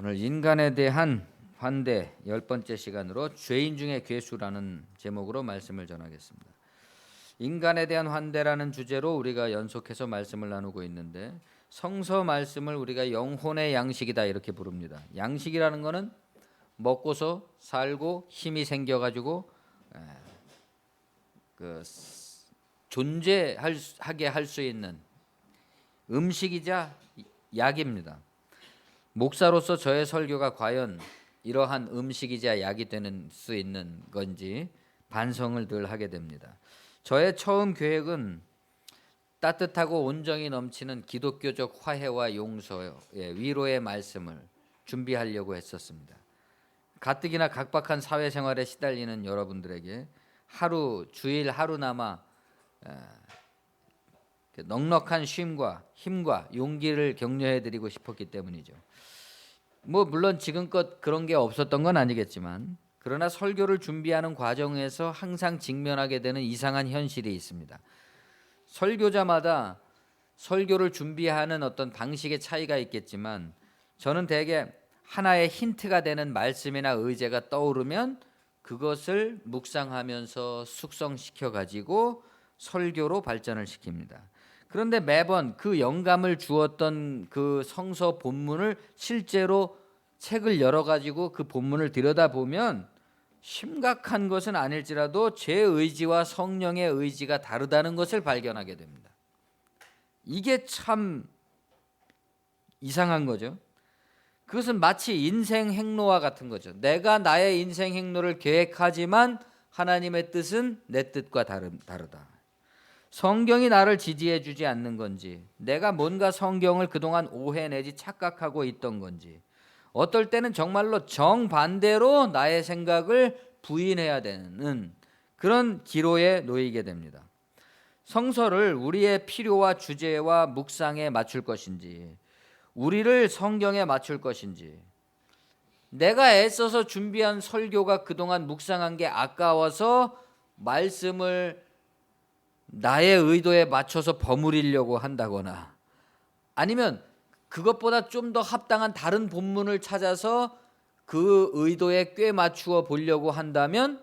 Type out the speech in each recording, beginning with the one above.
오늘 인간에 대한 환대 10번째 시간으로 죄인 중에 괴수라는 제목으로 말씀을 전하겠습니다. 인간에 대한 환대라는 주제로 우리가 연속해서 말씀을 나누고 있는데 성서 말씀을 우리가 영혼의 양식이다 이렇게 부릅니다. 양식이라는 것은 먹고서 살고 힘이 생겨가지고 존재하게 할 수 있는 음식이자 약입니다. 목사로서 저의 설교가 과연 이러한 음식이자 약이 되는 수 있는 건지 반성을 늘 하게 됩니다. 저의 처음 계획은 따뜻하고 온정이 넘치는 기독교적 화해와 용서, 위로의 말씀을 준비하려고 했었습니다. 가뜩이나 각박한 사회생활에 시달리는 여러분들에게 주일 하루나마 넉넉한 쉼과 힘과 용기를 격려해드리고 싶었기 때문이죠. 물론 지금껏 그런 게 없었던 건 아니겠지만 그러나 설교를 준비하는 과정에서 항상 직면하게 되는 이상한 현실이 있습니다. 설교자마다 설교를 준비하는 어떤 방식의 차이가 있겠지만 저는 대개 하나의 힌트가 되는 말씀이나 의제가 떠오르면 그것을 묵상하면서 숙성시켜 가지고 설교로 발전을 시킵니다. 그런데 매번 그 영감을 주었던 그 성서 본문을 실제로 책을 열어가지고 그 본문을 들여다보면 심각한 것은 아닐지라도 제 의지와 성령의 의지가 다르다는 것을 발견하게 됩니다. 이게 참 이상한 거죠. 그것은 마치 인생 행로와 같은 거죠. 내가 나의 인생 행로를 계획하지만 하나님의 뜻은 내 뜻과 다르다. 성경이 나를 지지해 주지 않는 건지, 내가 뭔가 성경을 그동안 오해 내지 착각하고 있던 건지, 어떨 때는 정말로 정반대로 나의 생각을 부인해야 되는 그런 기로에 놓이게 됩니다. 성서를 우리의 필요와 주제와 묵상에 맞출 것인지, 우리를 성경에 맞출 것인지, 내가 애써서 준비한 설교가 그동안 묵상한 게 아까워서 말씀을 나의 의도에 맞춰서 버무리려고 한다거나 아니면 그것보다 좀 더 합당한 다른 본문을 찾아서 그 의도에 꽤 맞추어 보려고 한다면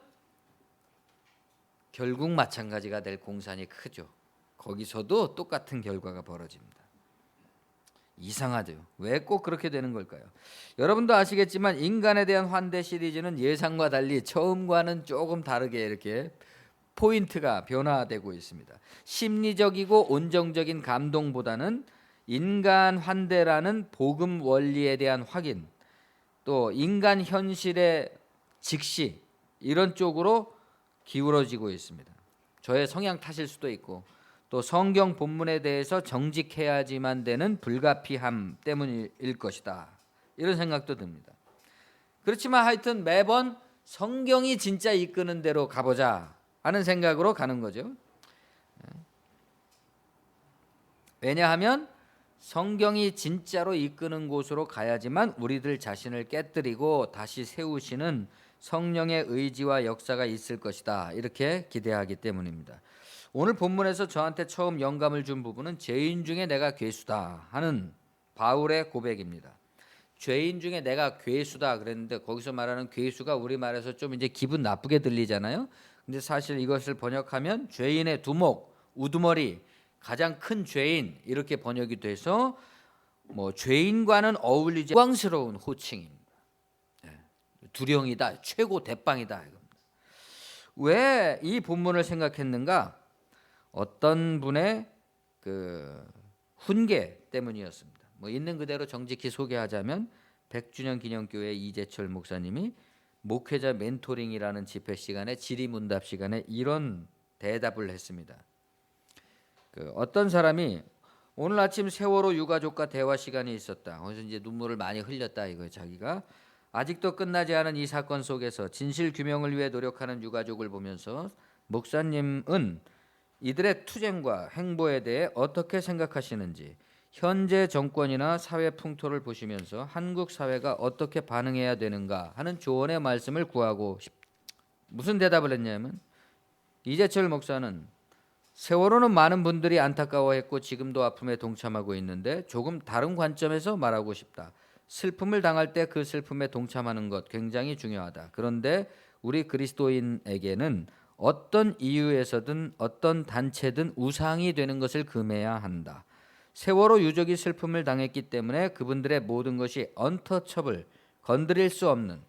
결국 마찬가지가 될 공산이 크죠. 거기서도 똑같은 결과가 벌어집니다. 이상하죠. 왜 꼭 그렇게 되는 걸까요? 여러분도 아시겠지만 인간에 대한 환대 시리즈는 예상과 달리 처음과는 조금 다르게 이렇게 포인트가 변화되고 있습니다. 심리적이고 온정적인 감동보다는 인간 환대라는 복음 원리에 대한 확인, 또 인간 현실의 직시 이런 쪽으로 기울어지고 있습니다. 저의 성향 탓일 수도 있고 또 성경 본문에 대해서 정직해야지만 되는 불가피함 때문일 것이다. 이런 생각도 듭니다. 그렇지만 하여튼 매번 성경이 진짜 이끄는 대로 가보자 하는 생각으로 가는 거죠. 왜냐하면 성경이 진짜로 이끄는 곳으로 가야지만 우리들 자신을 깨뜨리고 다시 세우시는 성령의 의지와 역사가 있을 것이다. 이렇게 기대하기 때문입니다. 오늘 본문에서 저한테 처음 영감을 준 부분은 죄인 중에 내가 괴수다 하는 바울의 고백입니다. 죄인 중에 내가 괴수다 그랬는데 거기서 말하는 괴수가 우리말에서 좀 이제 기분 나쁘게 들리잖아요. 근데 사실 이것을 번역하면 죄인의 두목, 우두머리, 가장 큰 죄인 이렇게 번역이 돼서 죄인과는 어울리지 영광스러운 호칭입니다. 두령이다, 최고 대빵이다. 왜 이 본문을 생각했는가? 어떤 분의 그 훈계 때문이었습니다. 있는 그대로 정직히 소개하자면 백주년 기념교회 이재철 목사님이 목회자 멘토링이라는 집회 시간에 질의문답 시간에 이런 대답을 했습니다. 어떤 사람이 오늘 아침 세월호 유가족과 대화 시간이 있었다. 거기서 이제 눈물을 많이 흘렸다 이거예요. 자기가 아직도 끝나지 않은 이 사건 속에서 진실 규명을 위해 노력하는 유가족을 보면서 목사님은 이들의 투쟁과 행보에 대해 어떻게 생각하시는지, 현재 정권이나 사회 풍토를 보시면서 한국 사회가 어떻게 반응해야 되는가 하는 조언의 말씀을 구하고 무슨 대답을 했냐면 이재철 목사는 세월호는 많은 분들이 안타까워했고 지금도 아픔에 동참하고 있는데 조금 다른 관점에서 말하고 싶다. 슬픔을 당할 때 그 슬픔에 동참하는 것 굉장히 중요하다. 그런데 우리 그리스도인에게는 어떤 이유에서든 어떤 단체든 우상이 되는 것을 금해야 한다. 세월호 유족이 슬픔을 당했기 때문에 그분들의 모든 것이 언터처블, 건드릴 수 없는,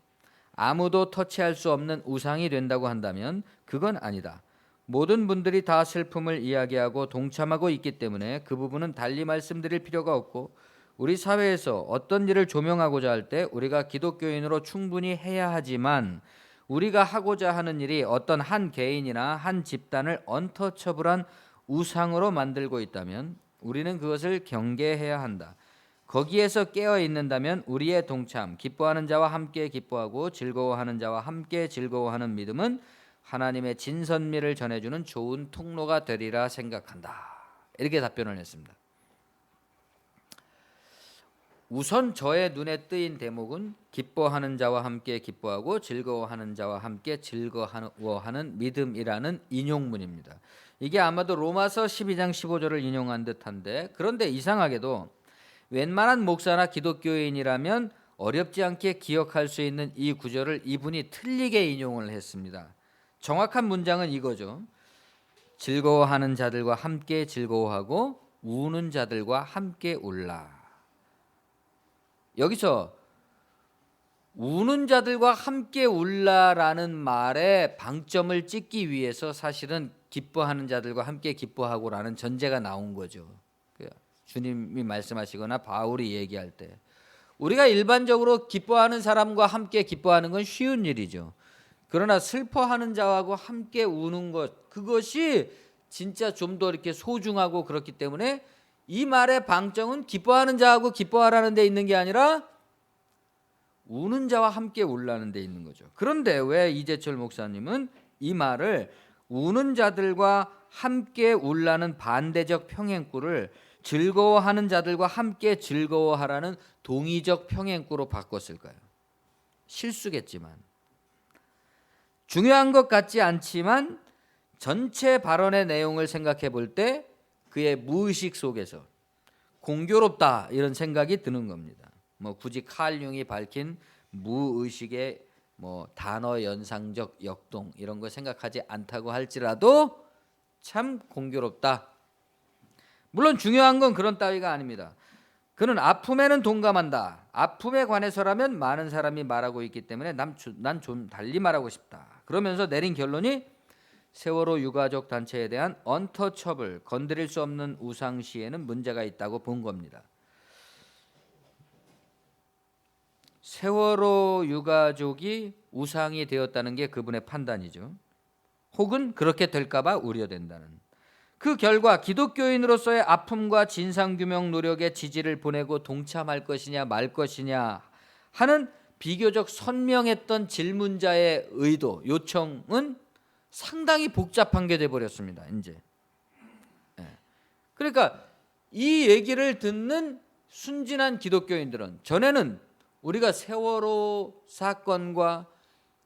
아무도 터치할 수 없는 우상이 된다고 한다면 그건 아니다. 모든 분들이 다 슬픔을 이야기하고 동참하고 있기 때문에 그 부분은 달리 말씀드릴 필요가 없고, 우리 사회에서 어떤 일을 조명하고자 할 때 우리가 기독교인으로 충분히 해야 하지만, 우리가 하고자 하는 일이 어떤 한 개인이나 한 집단을 언터처블한 우상으로 만들고 있다면 우리는 그것을 경계해야 한다. 거기에서 깨어 있는다면 우리의 동참, 기뻐하는 자와 함께 기뻐하고 즐거워하는 자와 함께 즐거워하는 믿음은 하나님의 진선미를 전해주는 좋은 통로가 되리라 생각한다. 이렇게 답변을 했습니다. 우선 저의 눈에 뜨인 대목은 기뻐하는 자와 함께 기뻐하고 즐거워하는 자와 함께 즐거워하는 믿음이라는 인용문입니다. 이게 아마도 로마서 12장 15절을 인용한 듯한데, 그런데 이상하게도 웬만한 목사나 기독교인이라면 어렵지 않게 기억할 수 있는 이 구절을 이분이 틀리게 인용을 했습니다. 정확한 문장은 이거죠. 즐거워하는 자들과 함께 즐거워하고 우는 자들과 함께 울라. 여기서 우는 자들과 함께 울라라는 말에 방점을 찍기 위해서 사실은 기뻐하는 자들과 함께 기뻐하고라는 전제가 나온 거죠. 주님이 말씀하시거나 바울이 얘기할 때 우리가 일반적으로 기뻐하는 사람과 함께 기뻐하는 건 쉬운 일이죠. 그러나 슬퍼하는 자하고 함께 우는 것, 그것이 진짜 좀 더 이렇게 소중하고 그렇기 때문에 이 말의 방점은 기뻐하는 자하고 기뻐하라는 데 있는 게 아니라 우는 자와 함께 울라는 데 있는 거죠. 그런데 왜 이재철 목사님은 이 말을 우는 자들과 함께 울라는 반대적 평행구를 즐거워하는 자들과 함께 즐거워하라는 동의적 평행구로 바꿨을까요? 실수겠지만, 중요한 것 같지 않지만 전체 발언의 내용을 생각해 볼 때 그의 무의식 속에서 공교롭다 이런 생각이 드는 겁니다. 굳이 칼 융이 밝힌 무의식의 단어 연상적 역동 이런 거 생각하지 않다고 할지라도 참 공교롭다. 물론 중요한 건 그런 따위가 아닙니다. 그는 아픔에는 동감한다. 아픔에 관해서라면 많은 사람이 말하고 있기 때문에 난 좀 달리 말하고 싶다. 그러면서 내린 결론이 세월호 유가족 단체에 대한 언터처블, 건드릴 수 없는 우상시에는 문제가 있다고 본 겁니다. 세월호 유가족이 우상이 되었다는 게 그분의 판단이죠. 혹은 그렇게 될까 봐 우려된다는. 그 결과 기독교인으로서의 아픔과 진상규명 노력에 지지를 보내고 동참할 것이냐 말 것이냐 하는 비교적 선명했던 질문자의 의도, 요청은 상당히 복잡한 게 돼버렸습니다. 이제. 그러니까 이 얘기를 듣는 순진한 기독교인들은, 전에는 우리가 세월호 사건과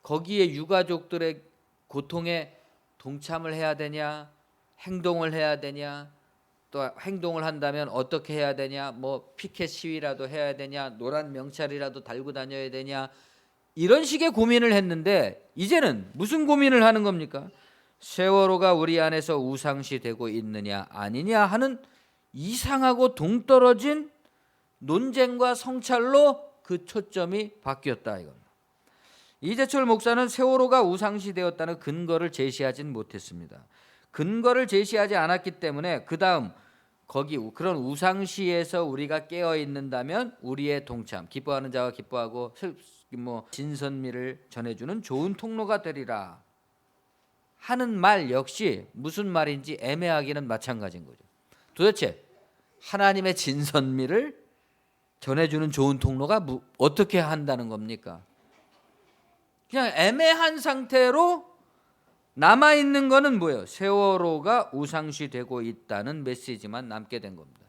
거기에 유가족들의 고통에 동참을 해야 되냐, 행동을 해야 되냐, 또 행동을 한다면 어떻게 해야 되냐, 피켓 시위라도 해야 되냐, 노란 명찰이라도 달고 다녀야 되냐, 이런 식의 고민을 했는데 이제는 무슨 고민을 하는 겁니까? 세월호가 우리 안에서 우상시 되고 있느냐 아니냐 하는 이상하고 동떨어진 논쟁과 성찰로 그 초점이 바뀌었다 이겁니다. 이재철 목사는 세월호가 우상시 되었다는 근거를 제시하진 못했습니다. 근거를 제시하지 않았기 때문에 그 다음 거기 그런 우상시에서 우리가 깨어 있는다면 우리의 동참, 기뻐하는 자와 기뻐하고 진선미를 전해주는 좋은 통로가 되리라 하는 말 역시 무슨 말인지 애매하기는 마찬가지인 거죠. 도대체 하나님의 진선미를 전해주는 좋은 통로가 어떻게 한다는 겁니까? 그냥 애매한 상태로 남아있는 거는 뭐예요? 세월호가 우상시 되고 있다는 메시지만 남게 된 겁니다.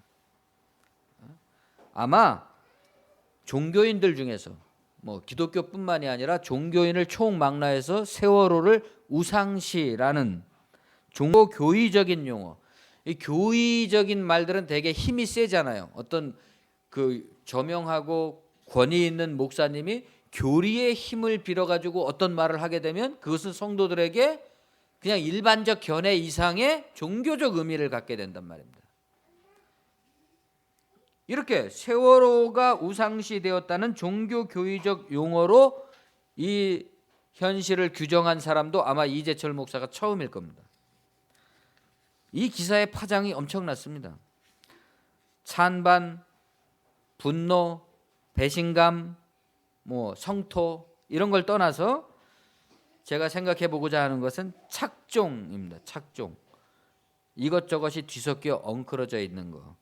아마 종교인들 중에서 기독교뿐만이 아니라 종교인을 총망라해서 세월호를 우상시라는 종교교의적인 용어, 이 교의적인 말들은 되게 힘이 세잖아요. 어떤 그 저명하고 권위 있는 목사님이 교리의 힘을 빌어가지고 어떤 말을 하게 되면 그것은 성도들에게 그냥 일반적 견해 이상의 종교적 의미를 갖게 된단 말입니다. 이렇게 세월호가 우상시되었다는 종교교의적 용어로 이 현실을 규정한 사람도 아마 이재철 목사가 처음일 겁니다. 이 기사의 파장이 엄청났습니다. 찬반, 분노, 배신감, 성토 이런 걸 떠나서 제가 생각해 보고자 하는 것은 착종입니다. 착종. 이것저것이 뒤섞여 엉클어져 있는 거.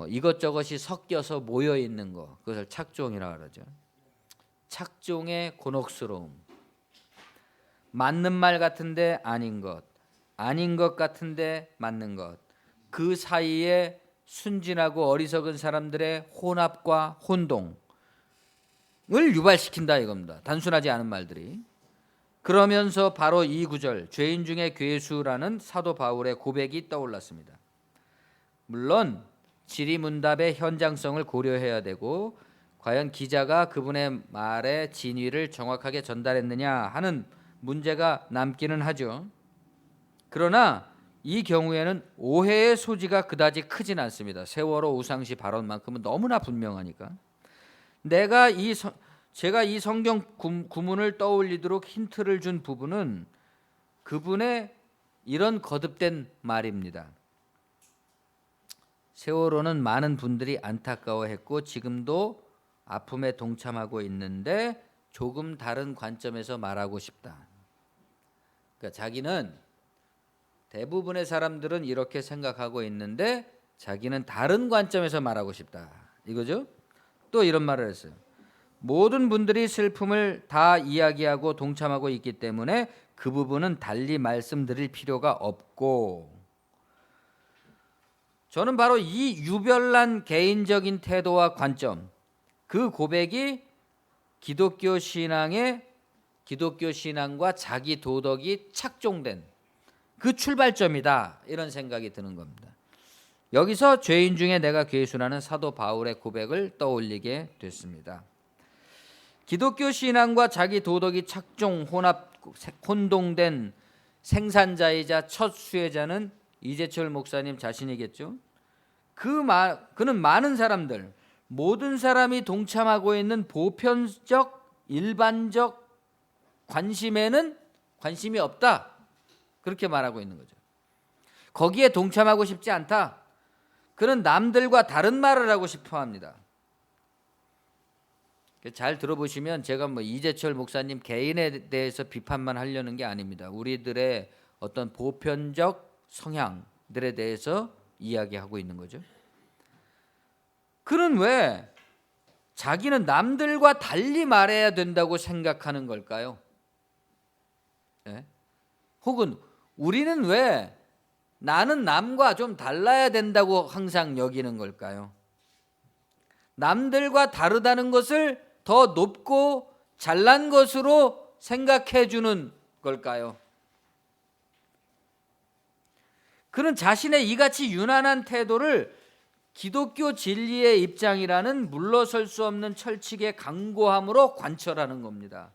이것저것이 섞여서 모여 있는 거. 그것을 착종이라고 그러죠. 착종의 곤혹스러움. 맞는 말 같은데 아닌 것. 아닌 것 같은데 맞는 것. 그 사이에 순진하고 어리석은 사람들의 혼합과 혼동을 유발시킨다 이겁니다. 단순하지 않은 말들이. 그러면서 바로 이 구절 죄인 중에 괴수라는 사도 바울의 고백이 떠올랐습니다. 물론 질의문답의 현장성을 고려해야 되고 과연 기자가 그분의 말의 진위를 정확하게 전달했느냐 하는 문제가 남기는 하죠. 그러나 이 경우에는 오해의 소지가 그다지 크진 않습니다. 세월호 우상시 발언만큼은 너무나 분명하니까. 제가 이 성경 구문을 떠올리도록 힌트를 준 부분은 그분의 이런 거듭된 말입니다. 세월호는 많은 분들이 안타까워했고 지금도 아픔에 동참하고 있는데 조금 다른 관점에서 말하고 싶다. 그러니까 자기는 대부분의 사람들은 이렇게 생각하고 있는데 자기는 다른 관점에서 말하고 싶다. 이거죠? 또 이런 말을 했어요. 모든 분들이 슬픔을 다 이야기하고 동참하고 있기 때문에 그 부분은 달리 말씀드릴 필요가 없고 저는 바로 이 유별난 개인적인 태도와 관점 그 고백이 기독교 신앙과 자기 도덕이 착종된 그 출발점이다 이런 생각이 드는 겁니다. 여기서 죄인 중에 내가 괴수라는 사도 바울의 고백을 떠올리게 됐습니다. 기독교 신앙과 자기 도덕이 착종 혼동된 생산자이자 첫 수혜자는 이재철 목사님 자신이겠죠. 그는 많은 사람들, 모든 사람이 동참하고 있는 보편적, 일반적 관심에는 관심이 없다. 그렇게 말하고 있는 거죠. 거기에 동참하고 싶지 않다. 그는 남들과 다른 말을 하고 싶어 합니다. 잘 들어보시면 제가 이재철 목사님 개인에 대해서 비판만 하려는 게 아닙니다. 우리들의 어떤 보편적 성향들에 대해서 이야기하고 있는 거죠. 그는 왜 자기는 남들과 달리 말해야 된다고 생각하는 걸까요? 네? 혹은 우리는 왜 나는 남과 좀 달라야 된다고 항상 여기는 걸까요? 남들과 다르다는 것을 더 높고 잘난 것으로 생각해 주는 걸까요? 그는 자신의 이같이 유난한 태도를 기독교 진리의 입장이라는 물러설 수 없는 철칙의 강고함으로 관철하는 겁니다.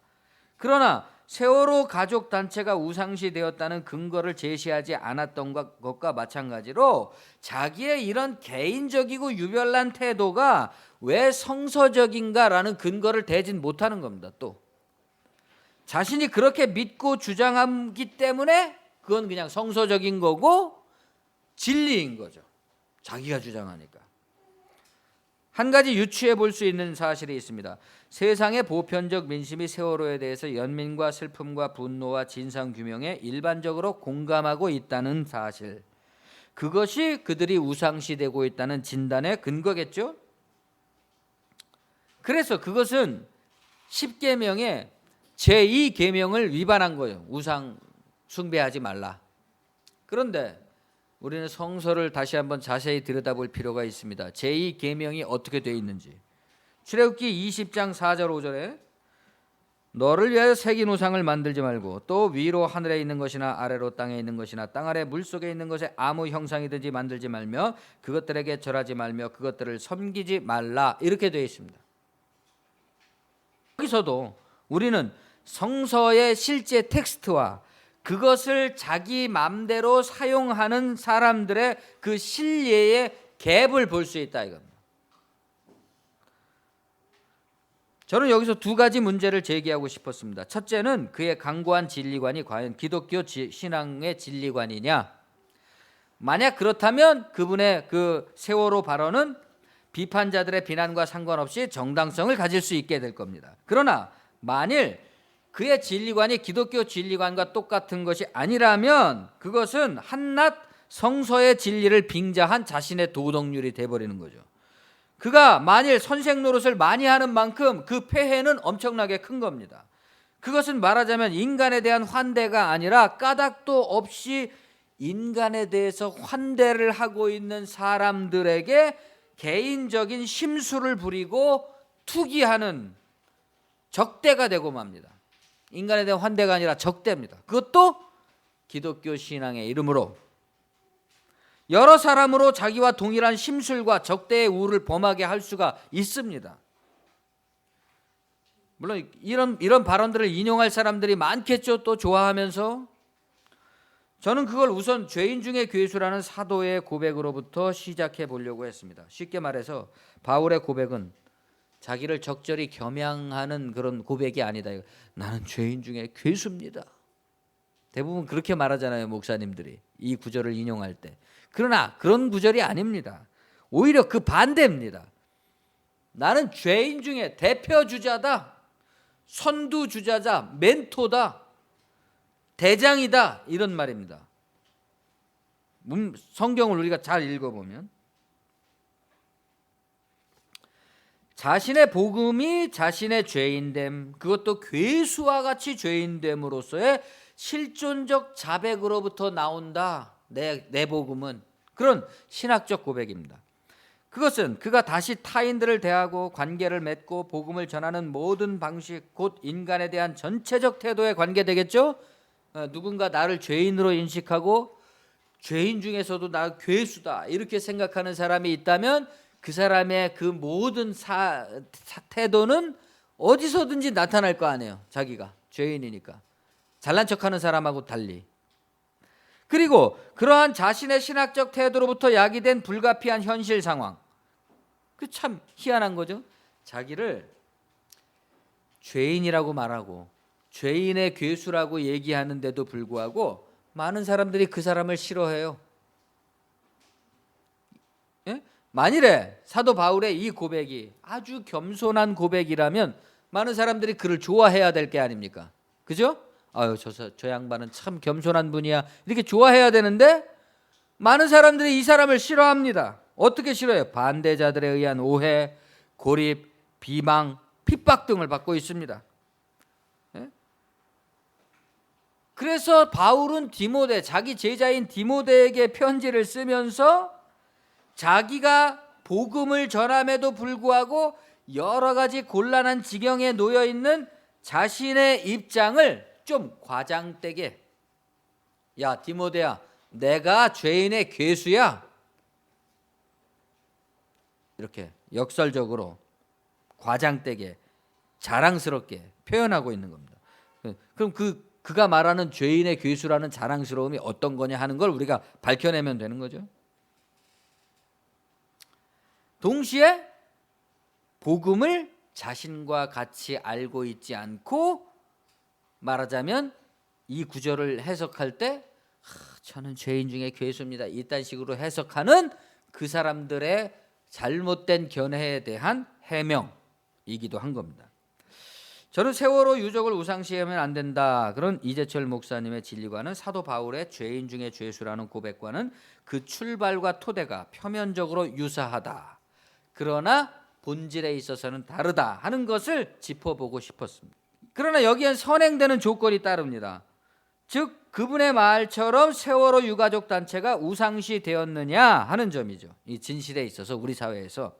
그러나 세월호 가족 단체가 우상시 되었다는 근거를 제시하지 않았던 것과 마찬가지로 자기의 이런 개인적이고 유별난 태도가 왜 성서적인가라는 근거를 대진 못하는 겁니다. 또 자신이 그렇게 믿고 주장하기 때문에 그건 그냥 성서적인 거고 진리인 거죠. 자기가 주장하니까. 한 가지 유추해 볼 수 있는 사실이 있습니다. 세상의 보편적 민심이 세월호에 대해서 연민과 슬픔과 분노와 진상규명에 일반적으로 공감하고 있다는 사실. 그것이 그들이 우상시되고 있다는 진단의 근거겠죠. 그래서 그것은 10계명의 제2계명을 위반한 거예요. 우상 숭배하지 말라. 그런데 우리는 성서를 다시 한번 자세히 들여다볼 필요가 있습니다. 제2계명이 어떻게 되어 있는지. 출애굽기 20장 4절 5절에 너를 위하여 새긴 우상을 만들지 말고 또 위로 하늘에 있는 것이나 아래로 땅에 있는 것이나 땅 아래 물속에 있는 것에 아무 형상이든지 만들지 말며 그것들에게 절하지 말며 그것들을 섬기지 말라. 이렇게 되어 있습니다. 여기서도 우리는 성서의 실제 텍스트와 그것을 자기 맘대로 사용하는 사람들의 그 신뢰의 갭을 볼 수 있다 이겁니다. 저는 여기서 두 가지 문제를 제기하고 싶었습니다. 첫째는 그의 강고한 진리관이 과연 기독교 신앙의 진리관이냐? 만약 그렇다면 그분의 그 세월호 발언은 비판자들의 비난과 상관없이 정당성을 가질 수 있게 될 겁니다. 그러나 만일 그의 진리관이 기독교 진리관과 똑같은 것이 아니라면 그것은 한낱 성서의 진리를 빙자한 자신의 도덕률이 돼버리는 거죠. 그가 만일 선생 노릇을 많이 하는 만큼 그 폐해는 엄청나게 큰 겁니다. 그것은 말하자면 인간에 대한 환대가 아니라 까닭도 없이 인간에 대해서 환대를 하고 있는 사람들에게 개인적인 심술을 부리고 투기하는 적대가 되고 맙니다. 인간에 대한 환대가 아니라 적대입니다. 그것도 기독교 신앙의 이름으로 여러 사람으로 자기와 동일한 심술과 적대의 우를 범하게 할 수가 있습니다. 물론 이런 발언들을 인용할 사람들이 많겠죠. 또 좋아하면서. 저는 그걸 우선 죄인 중에 괴수라는 사도의 고백으로부터 시작해 보려고 했습니다. 쉽게 말해서 바울의 고백은 자기를 적절히 겸양하는 그런 고백이 아니다. 나는 죄인 중에 괴수입니다. 대부분 그렇게 말하잖아요, 목사님들이 이 구절을 인용할 때. 그러나 그런 구절이 아닙니다. 오히려 그 반대입니다. 나는 죄인 중에 대표주자다, 선두주자자, 멘토다, 대장이다, 이런 말입니다. 성경을 우리가 잘 읽어보면 자신의 복음이 자신의 죄인됨, 그것도 괴수와 같이 죄인됨으로써의 실존적 자백으로부터 나온다. 내 복음은 그런 신학적 고백입니다. 그것은 그가 다시 타인들을 대하고 관계를 맺고 복음을 전하는 모든 방식, 곧 인간에 대한 전체적 태도에 관계되겠죠. 누군가 나를 죄인으로 인식하고 죄인 중에서도 나 괴수다 이렇게 생각하는 사람이 있다면 그 사람의 그 모든 태도는 어디서든지 나타날 거 아니에요. 자기가 죄인이니까 잘난 척하는 사람하고 달리. 그리고 그러한 자신의 신학적 태도로부터 야기된 불가피한 현실 상황, 그 참 희한한 거죠. 자기를 죄인이라고 말하고 죄인의 괴수라고 얘기하는데도 불구하고 많은 사람들이 그 사람을 싫어해요. 예? 만일에 사도 바울의 이 고백이 아주 겸손한 고백이라면 많은 사람들이 그를 좋아해야 될 게 아닙니까? 그죠? 아유, 저 양반은 참 겸손한 분이야, 이렇게 좋아해야 되는데 많은 사람들이 이 사람을 싫어합니다. 어떻게 싫어해요? 반대자들에 의한 오해, 고립, 비방, 핍박 등을 받고 있습니다. 예? 그래서 바울은 자기 제자인 디모데에게 편지를 쓰면서 자기가 복음을 전함에도 불구하고 여러 가지 곤란한 지경에 놓여 있는 자신의 입장을 좀 과장되게, 야 디모데야, 내가 죄인의 괴수야, 이렇게 역설적으로 과장되게 자랑스럽게 표현하고 있는 겁니다. 그럼 그가 말하는 죄인의 괴수라는 자랑스러움이 어떤 거냐 하는 걸 우리가 밝혀내면 되는 거죠. 동시에 복음을 자신과 같이 알고 있지 않고, 말하자면 이 구절을 해석할 때 저는 죄인 중에 괴수입니다, 이딴 식으로 해석하는 그 사람들의 잘못된 견해에 대한 해명이기도 한 겁니다. 저는 세월호 유족을 우상시하면 안 된다, 그런 이재철 목사님의 진리관은 사도 바울의 죄인 중에 죄수라는 고백과는 그 출발과 토대가 표면적으로 유사하다, 그러나 본질에 있어서는 다르다 하는 것을 짚어보고 싶었습니다. 그러나 여기엔 선행되는 조건이 따릅니다. 즉 그분의 말처럼 세월호 유가족 단체가 우상시 되었느냐 하는 점이죠. 이 진실에 있어서 우리 사회에서.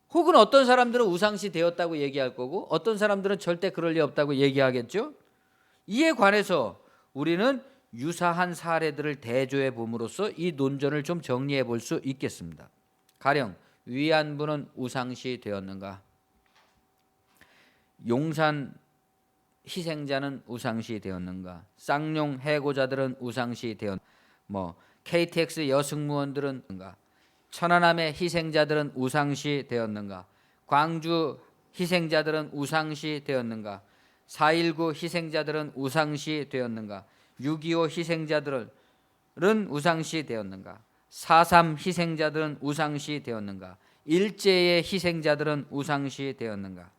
혹은 어떤 사람들은 우상시 되었다고 얘기할 거고 어떤 사람들은 절대 그럴 리 없다고 얘기하겠죠. 이에 관해서 우리는 유사한 사례들을 대조해 봄으로써 이 논전을 좀 정리해 볼 수 있겠습니다. 가령 위안부는 우상시 되었는가? 용산 희생자는 우상시 되었는가? 쌍용 해고자들은 우상시 되었. KTX 여승무원들은 천안함의 희생자들은 우상시 되었는가? 광주 희생자들은 우상시 되었는가? 4.19 희생자들은 우상시 되었는가? 6.25 희생자들은 우상시 되었는가? 4.3 희생자들은 우상시 되었는가? 일제의 희생자들은 우상시 되었는가?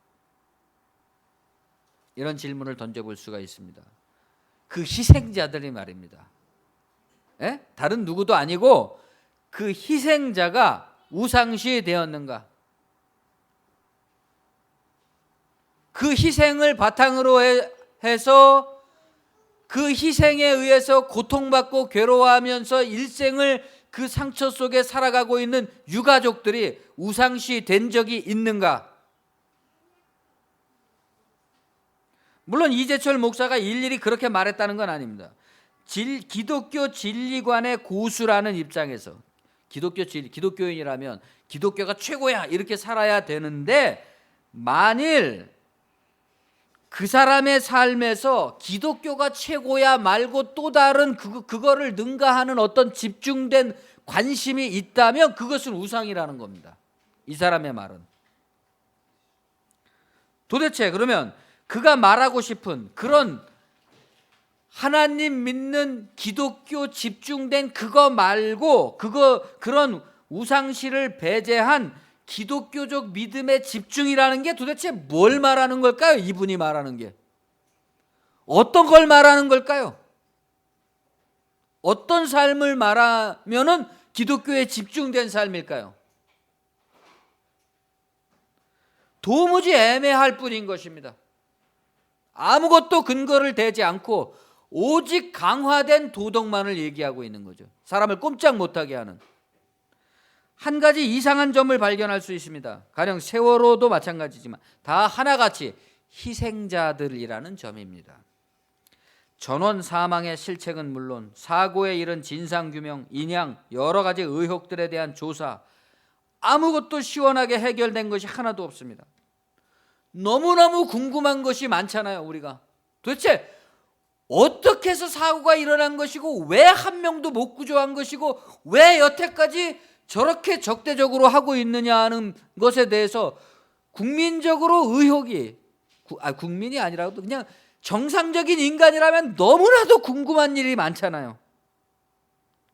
이런 질문을 던져볼 수가 있습니다. 그 희생자들이 말입니다. 다른 누구도 아니고 그 희생자가 우상시 되었는가? 그 희생을 바탕으로 해서 그 희생에 의해서 고통받고 괴로워하면서 일생을 그 상처 속에 살아가고 있는 유가족들이 우상시 된 적이 있는가? 물론 이재철 목사가 일일이 그렇게 말했다는 건 아닙니다. 기독교 진리관의 고수라는 입장에서 기독교인이라면 기독교가 최고야 이렇게 살아야 되는데, 만일 그 사람의 삶에서 기독교가 최고야 말고 또 다른 그거를 능가하는 어떤 집중된 관심이 있다면 그것은 우상이라는 겁니다. 이 사람의 말은. 도대체 그러면 그가 말하고 싶은 그런 하나님 믿는 기독교 집중된 그거 말고 그런 우상시를 배제한 기독교적 믿음의 집중이라는 게 도대체 뭘 말하는 걸까요? 이분이 말하는 게 어떤 걸 말하는 걸까요? 어떤 삶을 말하면은 기독교에 집중된 삶일까요? 도무지 애매할 뿐인 것입니다. 아무것도 근거를 대지 않고 오직 강화된 도덕만을 얘기하고 있는 거죠. 사람을 꼼짝 못하게 하는. 한 가지 이상한 점을 발견할 수 있습니다. 가령 세월호도 마찬가지지만 다 하나같이 희생자들이라는 점입니다. 전원 사망의 실책은 물론 사고에 이른 진상규명, 인양, 여러 가지 의혹들에 대한 조사, 아무것도 시원하게 해결된 것이 하나도 없습니다. 너무너무 궁금한 것이 많잖아요. 우리가 도대체 어떻게 해서 사고가 일어난 것이고 왜 한 명도 못 구조한 것이고 왜 여태까지 저렇게 적대적으로 하고 있느냐 하는 것에 대해서 국민적으로 의혹이, 국민이 아니라도 그냥 정상적인 인간이라면 너무나도 궁금한 일이 많잖아요.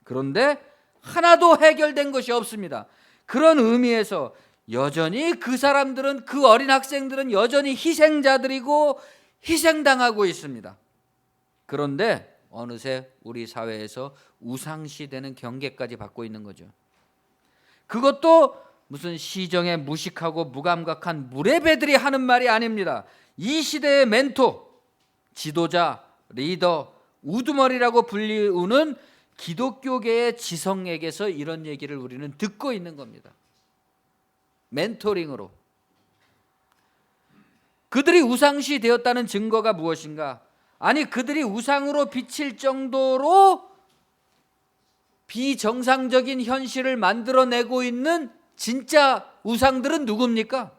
그런데 하나도 해결된 것이 없습니다. 그런 의미에서 여전히 그 사람들은, 그 어린 학생들은 여전히 희생자들이고 희생당하고 있습니다. 그런데 어느새 우리 사회에서 우상시되는 경계까지 받고 있는 거죠. 그것도 무슨 시정에 무식하고 무감각한 무례배들이 하는 말이 아닙니다. 이 시대의 멘토, 지도자, 리더, 우두머리라고 불리우는 기독교계의 지성에게서 이런 얘기를 우리는 듣고 있는 겁니다. 멘토링으로. 그들이 우상시 되었다는 증거가 무엇인가? 아니, 그들이 우상으로 비칠 정도로 비정상적인 현실을 만들어내고 있는 진짜 우상들은 누굽니까?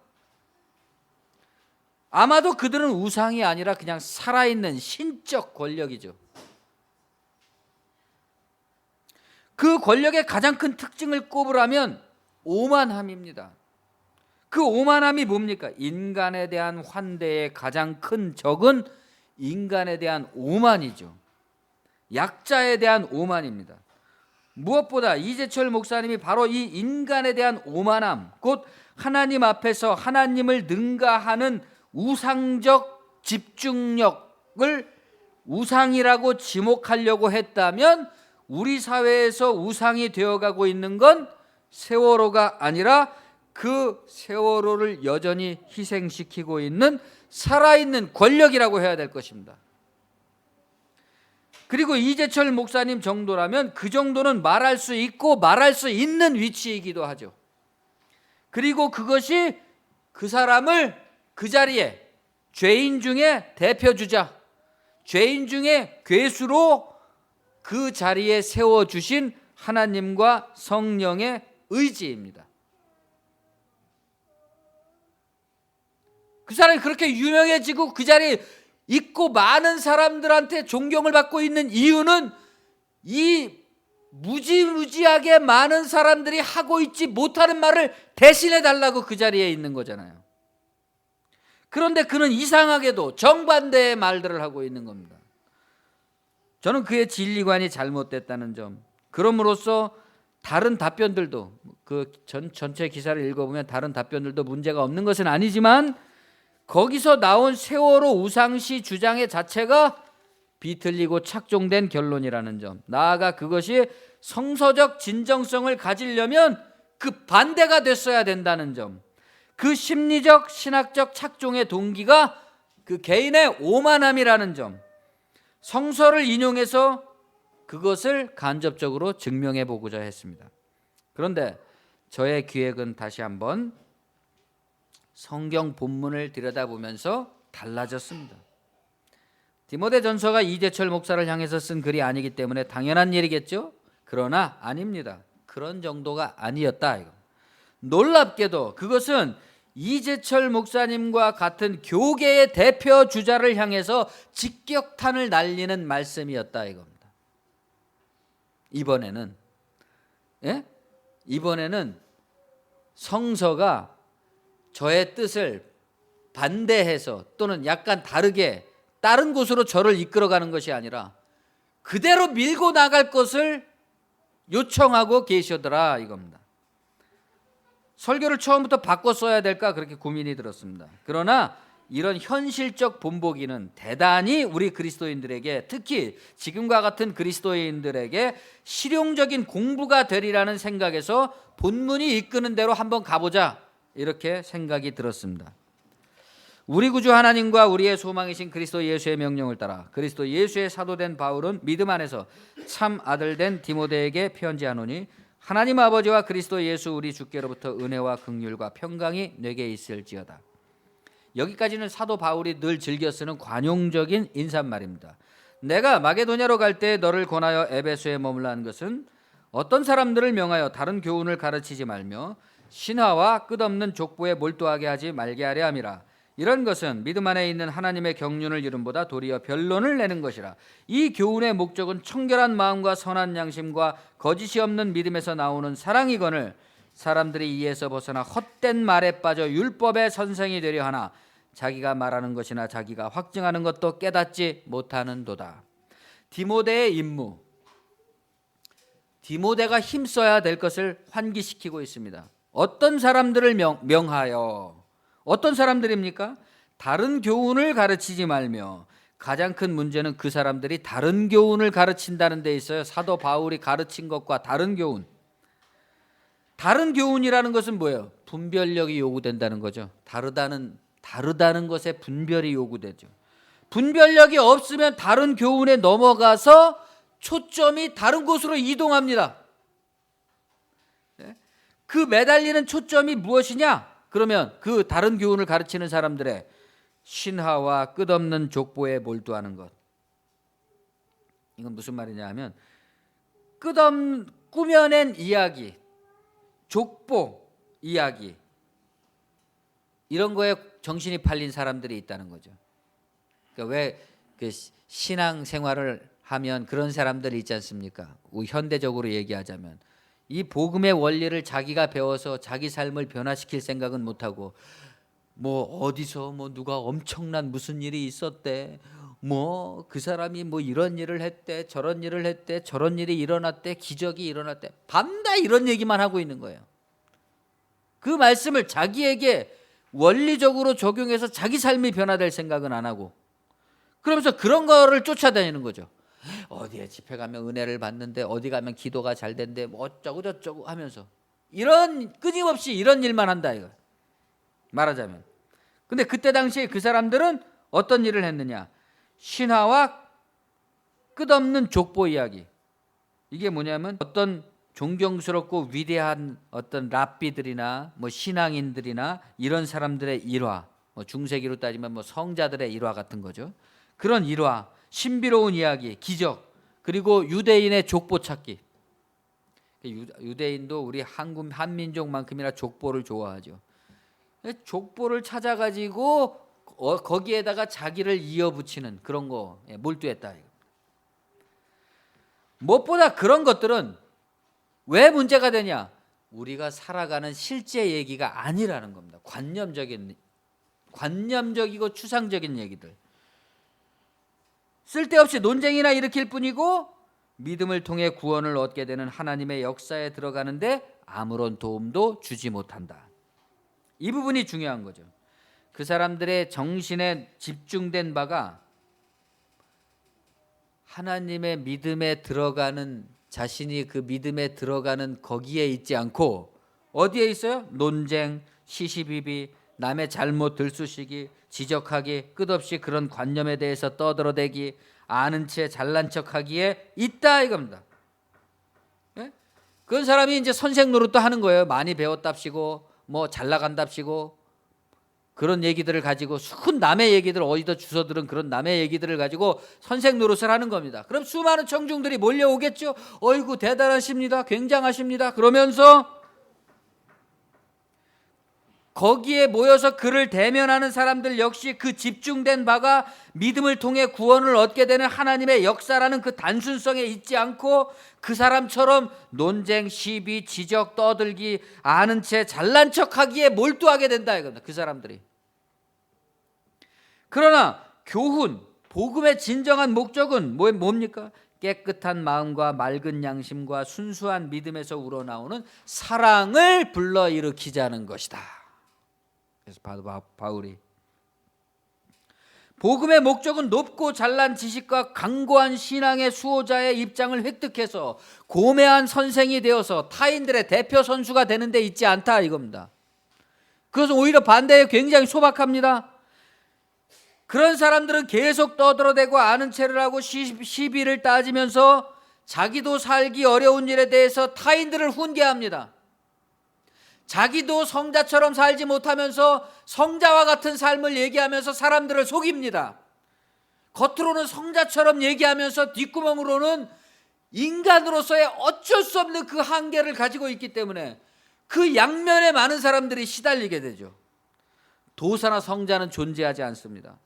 아마도 그들은 우상이 아니라 그냥 살아있는 신적 권력이죠. 그 권력의 가장 큰 특징을 꼽으라면 오만함입니다. 그 오만함이 뭡니까? 인간에 대한 환대의 가장 큰 적은 인간에 대한 오만이죠. 약자에 대한 오만입니다. 무엇보다 이재철 목사님이 바로 이 인간에 대한 오만함, 곧 하나님 앞에서 하나님을 능가하는 우상적 집중력을 우상이라고 지목하려고 했다면 우리 사회에서 우상이 되어가고 있는 건 세월호가 아니라 그 세월호를 여전히 희생시키고 있는 살아있는 권력이라고 해야 될 것입니다. 그리고 이재철 목사님 정도라면 그 정도는 말할 수 있고 말할 수 있는 위치이기도 하죠. 그리고 그것이 그 사람을 그 자리에 죄인 중에 대표주자, 죄인 중에 괴수로 그 자리에 세워주신 하나님과 성령의 의지입니다. 그 사람이 그렇게 유명해지고 그 자리에 있고 많은 사람들한테 존경을 받고 있는 이유는 이 무지무지하게 많은 사람들이 하고 있지 못하는 말을 대신해 달라고 그 자리에 있는 거잖아요. 그런데 그는 이상하게도 정반대의 말들을 하고 있는 겁니다. 저는 그의 진리관이 잘못됐다는 점, 그럼으로써 다른 답변들도 그 전체 기사를 읽어보면 다른 답변들도 문제가 없는 것은 아니지만 거기서 나온 세월호 우상시 주장의 자체가 비틀리고 착종된 결론이라는 점, 나아가 그것이 성서적 진정성을 가지려면 그 반대가 됐어야 된다는 점, 그 심리적 신학적 착종의 동기가 그 개인의 오만함이라는 점, 성서를 인용해서 그것을 간접적으로 증명해 보고자 했습니다. 그런데 저의 기획은 다시 한번 성경 본문을 들여다보면서 달라졌습니다. 디모데전서가 이재철 목사를 향해서 쓴 글이 아니기 때문에 당연한 일이겠죠? 그러나 아닙니다. 그런 정도가 아니었다. 이거. 놀랍게도 그것은 이재철 목사님과 같은 교계의 대표 주자를 향해서 직격탄을 날리는 말씀이었다 이겁니다. 이번에는 성서가 저의 뜻을 반대해서 또는 약간 다르게 다른 곳으로 저를 이끌어가는 것이 아니라 그대로 밀고 나갈 것을 요청하고 계시더라 이겁니다. 설교를 처음부터 바꿔 써야 될까 그렇게 고민이 들었습니다. 그러나 이런 현실적 본보기는 대단히 우리 그리스도인들에게, 특히 지금과 같은 그리스도인들에게 실용적인 공부가 되리라는 생각에서 본문이 이끄는 대로 한번 가보자 이렇게 생각이 들었습니다. 우리 구주 하나님과 우리의 소망이신 그리스도 예수의 명령을 따라 그리스도 예수의 사도된 바울은 믿음 안에서 참 아들된 디모데에게 편지하노니 하나님 아버지와 그리스도 예수 우리 주께로부터 은혜와 긍휼과 평강이 내게 있을지어다. 여기까지는 사도 바울이 늘 즐겨 쓰는 관용적인 인사말입니다. 내가 마게도냐로 갈 때 너를 권하여 에베소에 머물라 한 것은 어떤 사람들을 명하여 다른 교훈을 가르치지 말며 신화와 끝없는 족보에 몰두하게 하지 말게 하려 함이라. 이런 것은 믿음 안에 있는 하나님의 경륜을 이름보다 도리어 변론을 내는 것이라. 이 교훈의 목적은 청결한 마음과 선한 양심과 거짓이 없는 믿음에서 나오는 사랑이거늘 사람들이 이에서 벗어나 헛된 말에 빠져 율법의 선생이 되려 하나 자기가 말하는 것이나 자기가 확증하는 것도 깨닫지 못하는도다. 디모데의 임무, 디모데가 힘써야 될 것을 환기시키고 있습니다. 어떤 사람들을 명하여, 어떤 사람들입니까? 다른 교훈을 가르치지 말며, 가장 큰 문제는 그 사람들이 다른 교훈을 가르친다는 데 있어요. 사도 바울이 가르친 것과 다른 교훈. 다른 교훈이라는 것은 뭐예요? 분별력이 요구된다는 거죠. 다르다는 것에 분별이 요구되죠. 분별력이 없으면 다른 교훈에 넘어가서 초점이 다른 곳으로 이동합니다. 그 매달리는 초점이 무엇이냐? 그러면 그 다른 교훈을 가르치는 사람들의 신화와 끝없는 족보에 몰두하는 것. 이건 무슨 말이냐 하면 꾸며낸 이야기, 족보 이야기, 이런 거에 정신이 팔린 사람들이 있다는 거죠. 그러니까 왜 그 신앙 생활을 하면 그런 사람들이 있지 않습니까? 현대적으로 얘기하자면 이 복음의 원리를 자기가 배워서 자기 삶을 변화시킬 생각은 못하고, 뭐 어디서 뭐 누가 엄청난 무슨 일이 있었대, 뭐 그 사람이 뭐 이런 일을 했대, 저런 일을 했대, 저런 일이 일어났대, 기적이 일어났대, 밤다 이런 얘기만 하고 있는 거예요. 그 말씀을 자기에게 원리적으로 적용해서 자기 삶이 변화될 생각은 안 하고, 그러면서 그런 거를 쫓아다니는 거죠. 어디에 집회 가면 은혜를 받는데, 어디 가면 기도가 잘 된대, 뭐 어쩌고 저쩌고 하면서 이런 끊임없이 이런 일만 한다 이거 말하자면. 근데 그때 당시에 그 사람들은 어떤 일을 했느냐? 신화와 끝없는 족보 이야기. 이게 뭐냐면 어떤 존경스럽고 위대한 어떤 랍비들이나 뭐 신앙인들이나 이런 사람들의 일화, 뭐 중세기로 따지면 뭐 성자들의 일화 같은 거죠. 그런 일화, 신비로운 이야기, 기적, 그리고 유대인의 족보 찾기. 유대인도 우리 한민족만큼이나 족보를 좋아하죠. 족보를 찾아가지고 거기에다가 자기를 이어붙이는 그런 거 몰두했다. 무엇보다 그런 것들은 왜 문제가 되냐? 우리가 살아가는 실제 얘기가 아니라는 겁니다. 관념적이고 추상적인 얘기들. 쓸데없이 논쟁이나 일으킬 뿐이고 믿음을 통해 구원을 얻게 되는 하나님의 역사에 들어가는데 아무런 도움도 주지 못한다. 이 부분이 중요한 거죠. 그 사람들의 정신에 집중된 바가 하나님의 믿음에 들어가는, 자신이 그 믿음에 들어가는 거기에 있지 않고 어디에 있어요? 논쟁, 시시비비, 남의 잘못 들쑤시기, 지적하기, 끝없이 그런 관념에 대해서 떠들어대기, 아는 채 잘난 척하기에 있다 이겁니다. 예? 그런 사람이 이제 선생 노릇도 하는 거예요. 많이 배웠답시고 뭐 잘 나간답시고 그런 얘기들을 가지고 순 남의 얘기들, 어디다 주워 들은 그런 남의 얘기들을 가지고 선생 노릇을 하는 겁니다. 그럼 수많은 청중들이 몰려오겠죠. 어이구 대단하십니다. 굉장하십니다. 그러면서 거기에 모여서 그를 대면하는 사람들 역시 그 집중된 바가 믿음을 통해 구원을 얻게 되는 하나님의 역사라는 그 단순성에 있지 않고 그 사람처럼 논쟁, 시비, 지적, 떠들기, 아는 채 잘난 척하기에 몰두하게 된다 이겁니다. 그 사람들이. 그러나 교훈, 복음의 진정한 목적은 뭡니까? 깨끗한 마음과 맑은 양심과 순수한 믿음에서 우러나오는 사랑을 불러일으키자는 것이다. 그래서 바울이 복음의 목적은 높고 잘난 지식과 강고한 신앙의 수호자의 입장을 획득해서 고매한 선생이 되어서 타인들의 대표 선수가 되는 데 있지 않다 이겁니다. 그것은 오히려 반대에 굉장히 소박합니다. 그런 사람들은 계속 떠들어대고 아는 체를 하고 시비를 따지면서 자기도 살기 어려운 일에 대해서 타인들을 훈계합니다. 자기도 성자처럼 살지 못하면서 성자와 같은 삶을 얘기하면서 사람들을 속입니다. 겉으로는 성자처럼 얘기하면서 뒷구멍으로는 인간으로서의 어쩔 수 없는 그 한계를 가지고 있기 때문에 그 양면에 많은 사람들이 시달리게 되죠. 도사나 성자는 존재하지 않습니다.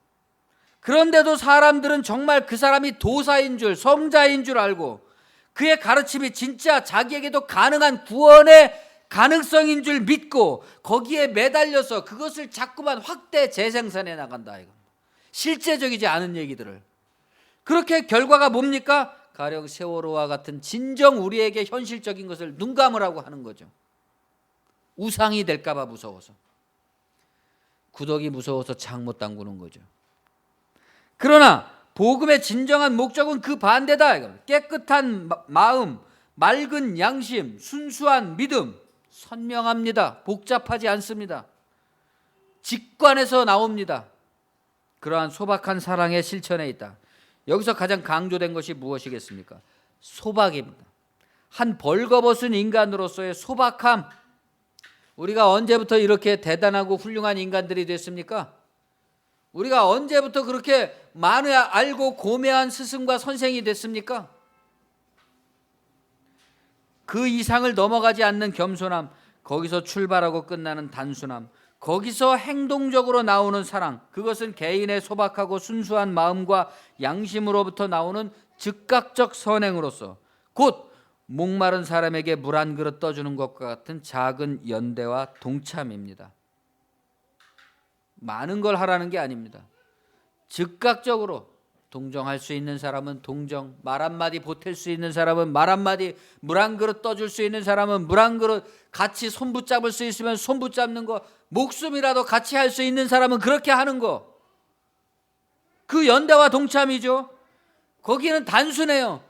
그런데도 사람들은 정말 그 사람이 도사인 줄, 성자인 줄 알고 그의 가르침이 진짜 자기에게도 가능한 구원의 가능성인 줄 믿고 거기에 매달려서 그것을 자꾸만 확대 재생산해 나간다. 이거. 실제적이지 않은 얘기들을. 그렇게 결과가 뭡니까? 가령 세월호와 같은 진정 우리에게 현실적인 것을 눈 감으라고 하는 거죠. 우상이 될까 봐 무서워서. 구덕이 무서워서 창 못 담그는 거죠. 그러나 복음의 진정한 목적은 그 반대다. 이거. 깨끗한 마음, 맑은 양심, 순수한 믿음. 선명합니다. 복잡하지 않습니다. 직관에서 나옵니다. 그러한 소박한 사랑의 실천에 있다. 여기서 가장 강조된 것이 무엇이겠습니까? 소박입니다. 한 벌거벗은 인간으로서의 소박함. 우리가 언제부터 이렇게 대단하고 훌륭한 인간들이 됐습니까? 우리가 언제부터 그렇게 많이 알고 고매한 스승과 선생이 됐습니까? 그 이상을 넘어가지 않는 겸손함, 거기서 출발하고 끝나는 단순함, 거기서 행동적으로 나오는 사랑, 그것은 개인의 소박하고 순수한 마음과 양심으로부터 나오는 즉각적 선행으로서 곧 목마른 사람에게 물 한 그릇 떠주는 것과 같은 작은 연대와 동참입니다. 많은 걸 하라는 게 아닙니다. 즉각적으로 동정할 수 있는 사람은 동정, 말 한마디 보탤 수 있는 사람은 말 한마디, 물 한 그릇 떠줄 수 있는 사람은 물 한 그릇, 같이 손 붙잡을 수 있으면 손 붙잡는 거, 목숨이라도 같이 할 수 있는 사람은 그렇게 하는 거. 그 연대와 동참이죠. 거기는 단순해요.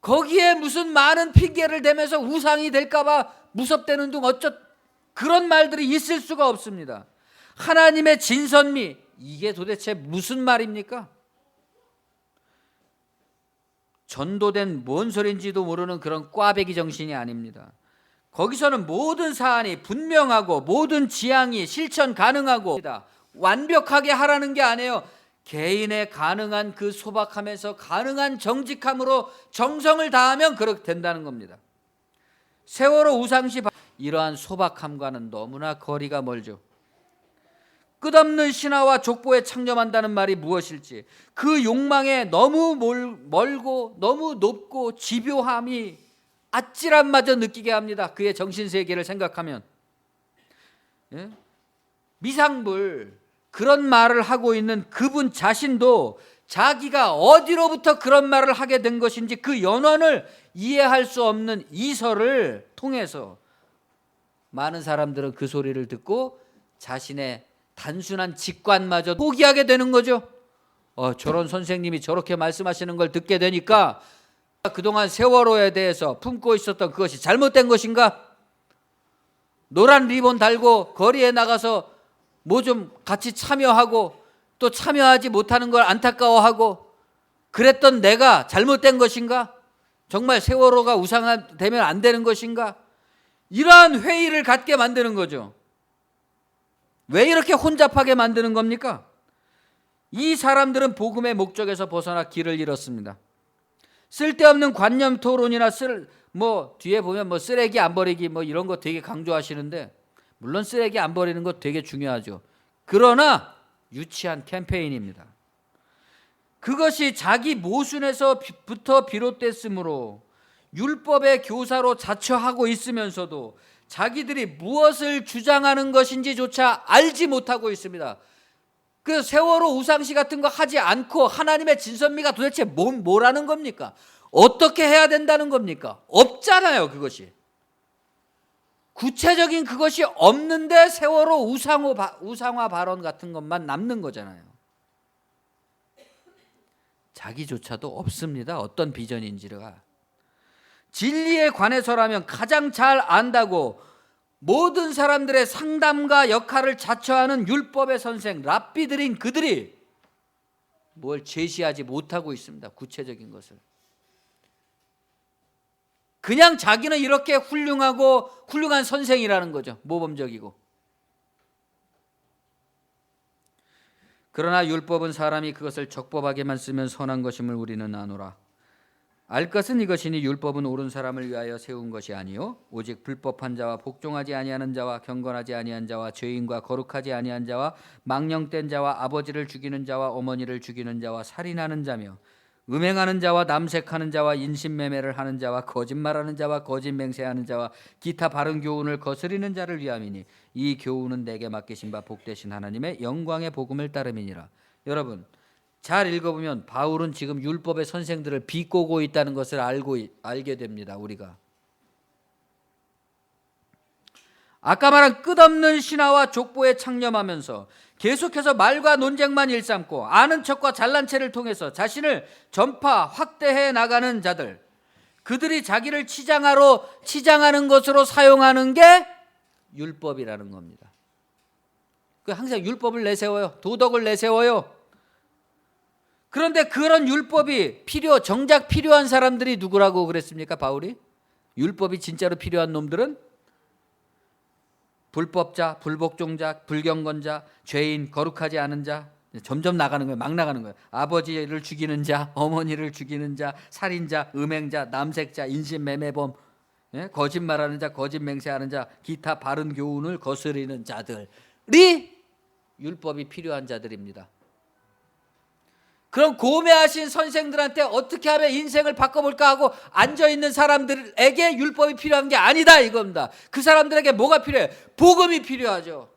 거기에 무슨 많은 핑계를 대면서 우상이 될까 봐 무섭다는 둥 그런 말들이 있을 수가 없습니다. 하나님의 진선미, 이게 도대체 무슨 말입니까? 전도된 뭔 소린지도 모르는 그런 꽈배기 정신이 아닙니다. 거기서는 모든 사안이 분명하고 모든 지향이 실천 가능하고 완벽하게 하라는 게 아니에요. 개인의 가능한 그 소박함에서 가능한 정직함으로 정성을 다하면 그렇게 된다는 겁니다. 세월호 우상시 이러한 소박함과는 너무나 거리가 멀죠. 끝없는 신화와 족보에 창념한다는 말이 무엇일지, 그 욕망에 너무 멀고 너무 높고 집요함이 아찔함마저 느끼게 합니다. 그의 정신세계를 생각하면. 예? 미상불, 그런 말을 하고 있는 그분 자신도 자기가 어디로부터 그런 말을 하게 된 것인지 그 연원을 이해할 수 없는 이설을 통해서 많은 사람들은 그 소리를 듣고 자신의 단순한 직관마저 포기하게 되는 거죠. 저런 선생님이 저렇게 말씀하시는 걸 듣게 되니까 그동안 세월호에 대해서 품고 있었던 그것이 잘못된 것인가? 노란 리본 달고 거리에 나가서 뭐 좀 같이 참여하고 또 참여하지 못하는 걸 안타까워하고 그랬던 내가 잘못된 것인가? 정말 세월호가 우상화되면 안 되는 것인가? 이러한 회의를 갖게 만드는 거죠. 왜 이렇게 혼잡하게 만드는 겁니까? 이 사람들은 복음의 목적에서 벗어나 길을 잃었습니다. 쓸데없는 관념 토론이나 뒤에 보면 쓰레기 안 버리기 이런 거 되게 강조하시는데, 물론 쓰레기 안 버리는 거 되게 중요하죠. 그러나 유치한 캠페인입니다. 그것이 자기 모순에서부터 비롯됐으므로 율법의 교사로 자처하고 있으면서도 자기들이 무엇을 주장하는 것인지조차 알지 못하고 있습니다. 그 세월호 우상시 같은 거 하지 않고 하나님의 진선미가 도대체 뭐라는 겁니까? 어떻게 해야 된다는 겁니까? 없잖아요, 그것이. 구체적인 그것이 없는데 세월호 우상화 발언 같은 것만 남는 거잖아요. 자기조차도 없습니다. 어떤 비전인지가. 진리에 관해서라면 가장 잘 안다고 모든 사람들의 상담가 역할을 자처하는 율법의 선생 랍비들인 그들이 뭘 제시하지 못하고 있습니다. 구체적인 것을. 그냥 자기는 이렇게 훌륭한 선생이라는 거죠. 모범적이고. 그러나 율법은 사람이 그것을 적법하게만 쓰면 선한 것임을 우리는 아노라. 알 것은 이것이니 율법은 옳은 사람을 위하여 세운 것이 아니요 오직 불법한 자와 복종하지 아니하는 자와 경건하지 아니한 자와 죄인과 거룩하지 아니한 자와 망령된 자와 아버지를 죽이는 자와 어머니를 죽이는 자와 살인하는 자며 음행하는 자와 남색하는 자와 인신매매를 하는 자와 거짓말하는 자와 거짓 맹세하는 자와 기타 바른 교훈을 거스리는 자를 위함이니 이 교훈은 내게 맡기신 바 복되신 하나님의 영광의 복음을 따름이니라. 여러분, 잘 읽어보면 바울은 지금 율법의 선생들을 비꼬고 있다는 것을 알게 됩니다. 우리가 아까 말한 끝없는 신화와 족보에 창념하면서 계속해서 말과 논쟁만 일삼고 아는 척과 잘난 체를 통해서 자신을 전파 확대해 나가는 자들, 그들이 자기를 치장하는 것으로 사용하는 게 율법이라는 겁니다. 항상 율법을 내세워요. 도덕을 내세워요. 그런데 그런 율법이 정작 필요한 사람들이 누구라고 그랬습니까? 바울이? 율법이 진짜로 필요한 놈들은 불법자, 불복종자, 불경건자, 죄인, 거룩하지 않은 자, 점점 나가는 거예요. 막 나가는 거예요. 아버지를 죽이는 자, 어머니를 죽이는 자, 살인자, 음행자, 남색자, 인신매매범, 거짓말하는 자, 거짓 맹세하는 자, 기타 바른 교훈을 거스리는 자들이 율법이 필요한 자들입니다. 그럼 고매하신 선생들한테 어떻게 하면 인생을 바꿔볼까 하고 앉아있는 사람들에게 율법이 필요한 게 아니다 이겁니다. 그 사람들에게 뭐가 필요해? 복음이 필요하죠.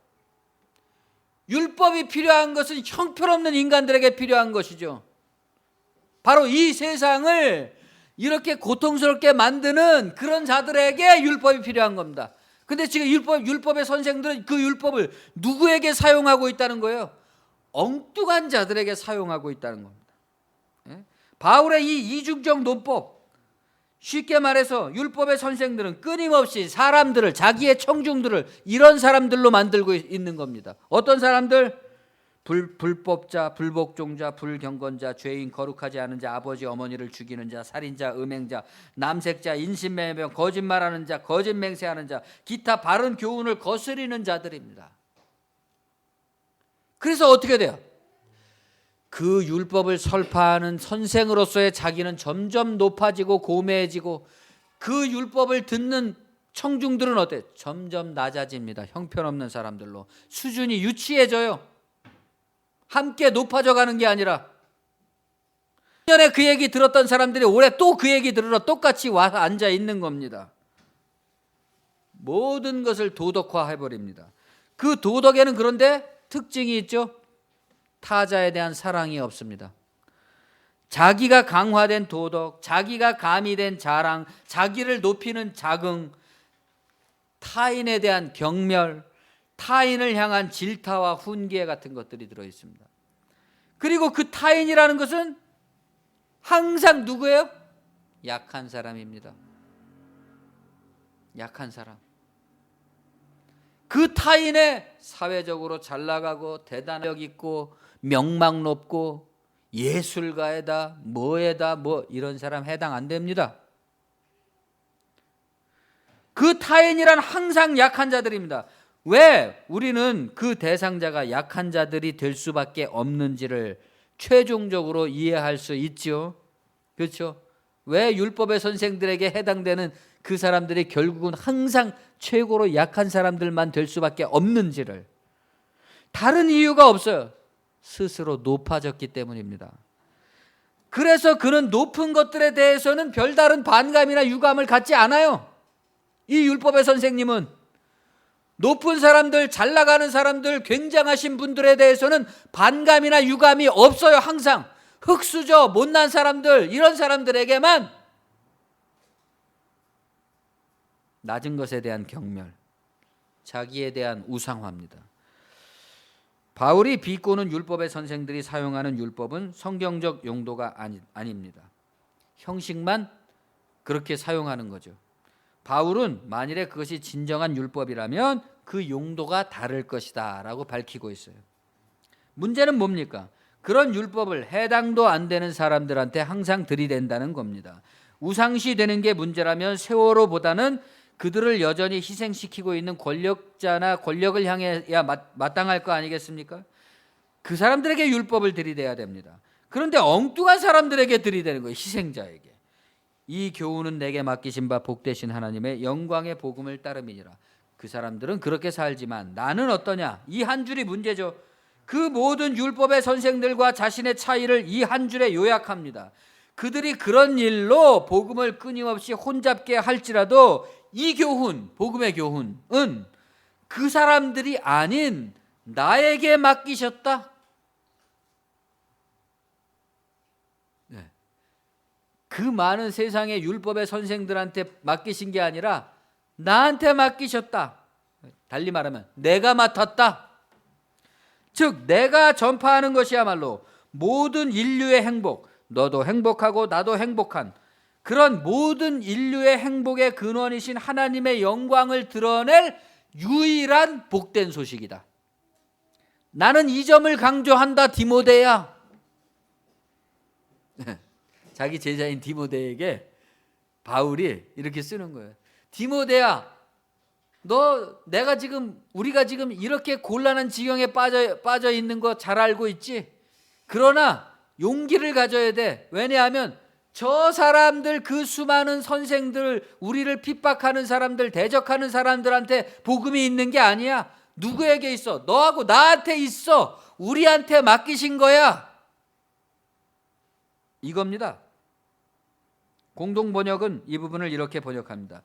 율법이 필요한 것은 형편없는 인간들에게 필요한 것이죠. 바로 이 세상을 이렇게 고통스럽게 만드는 그런 자들에게 율법이 필요한 겁니다. 근데 지금 율법의 선생들은 그 율법을 누구에게 사용하고 있다는 거예요? 엉뚱한 자들에게 사용하고 있다는 겁니다. 바울의 이 이중적 논법, 쉽게 말해서 율법의 선생들은 끊임없이 사람들을, 자기의 청중들을 이런 사람들로 만들고 있는 겁니다. 어떤 사람들? 불법자, 불복종자, 불경건자, 죄인, 거룩하지 않은 자, 아버지 어머니를 죽이는 자, 살인자, 음행자, 남색자, 인신매매병, 거짓말하는 자, 거짓 맹세하는 자, 기타 바른 교훈을 거스리는 자들입니다. 그래서 어떻게 돼요? 그 율법을 설파하는 선생으로서의 자기는 점점 높아지고 고매해지고 그 율법을 듣는 청중들은 어때? 점점 낮아집니다. 형편없는 사람들로 수준이 유치해져요. 함께 높아져 가는 게 아니라, 전에 그 얘기 들었던 사람들이 올해 또 그 얘기 들으러 똑같이 와서 앉아 있는 겁니다. 모든 것을 도덕화해버립니다. 그 도덕에는 그런데 특징이 있죠. 타자에 대한 사랑이 없습니다. 자기가 강화된 도덕, 자기가 가미된 자랑, 자기를 높이는 자긍, 타인에 대한 경멸, 타인을 향한 질타와 훈계 같은 것들이 들어있습니다. 그리고 그 타인이라는 것은 항상 누구예요? 약한 사람입니다. 약한 사람. 그 타인의 사회적으로 잘 나가고 대단력 있고 명망 높고 예술가에다 뭐에다 뭐 이런 사람 해당 안 됩니다. 그 타인이란 항상 약한 자들입니다. 왜 우리는 그 대상자가 약한 자들이 될 수밖에 없는지를 최종적으로 이해할 수 있죠. 그렇죠? 왜 율법의 선생들에게 해당되는 그 사람들이 결국은 항상 최고로 약한 사람들만 될 수밖에 없는지를, 다른 이유가 없어요. 스스로 높아졌기 때문입니다. 그래서 그는 높은 것들에 대해서는 별다른 반감이나 유감을 갖지 않아요. 이 율법의 선생님은 높은 사람들, 잘 나가는 사람들, 굉장하신 분들에 대해서는 반감이나 유감이 없어요. 항상 흙수저, 못난 사람들, 이런 사람들에게만 낮은 것에 대한 경멸, 자기에 대한 우상화입니다. 바울이 비꼬는 율법의 선생들이 사용하는 율법은 성경적 용도가 아닙니다. 형식만 그렇게 사용하는 거죠. 바울은 만일에 그것이 진정한 율법이라면 그 용도가 다를 것이다 라고 밝히고 있어요. 문제는 뭡니까? 그런 율법을 해당도 안 되는 사람들한테 항상 들이댄다는 겁니다. 우상시 되는 게 문제라면 세월호보다는 그들을 여전히 희생시키고 있는 권력자나 권력을 향해야 마땅할 거 아니겠습니까? 그 사람들에게 율법을 들이대야 됩니다. 그런데 엉뚱한 사람들에게 들이대는 거예요. 희생자에게. 이 교훈은 내게 맡기신 바 복되신 하나님의 영광의 복음을 따름이니라. 그 사람들은 그렇게 살지만 나는 어떠냐? 이 한 줄이 문제죠. 그 모든 율법의 선생들과 자신의 차이를 이 한 줄에 요약합니다. 그들이 그런 일로 복음을 끊임없이 혼잡게 할지라도 이 교훈, 복음의 교훈은 그 사람들이 아닌 나에게 맡기셨다. 네. 그 많은 세상의 율법의 선생들한테 맡기신 게 아니라 나한테 맡기셨다. 달리 말하면 내가 맡았다. 즉 내가 전파하는 것이야말로 모든 인류의 행복, 너도 행복하고 나도 행복한 그런 모든 인류의 행복의 근원이신 하나님의 영광을 드러낼 유일한 복된 소식이다. 나는 이 점을 강조한다, 디모데야. 자기 제자인 디모데에게 바울이 이렇게 쓰는 거예요. 디모데야, 우리가 지금 이렇게 곤란한 지경에 빠져 있는 거 잘 알고 있지? 그러나 용기를 가져야 돼. 왜냐하면 저 사람들, 그 수많은 선생들, 우리를 핍박하는 사람들, 대적하는 사람들한테 복음이 있는 게 아니야. 누구에게 있어? 너하고 나한테 있어. 우리한테 맡기신 거야. 이겁니다. 공동 번역은 이 부분을 이렇게 번역합니다.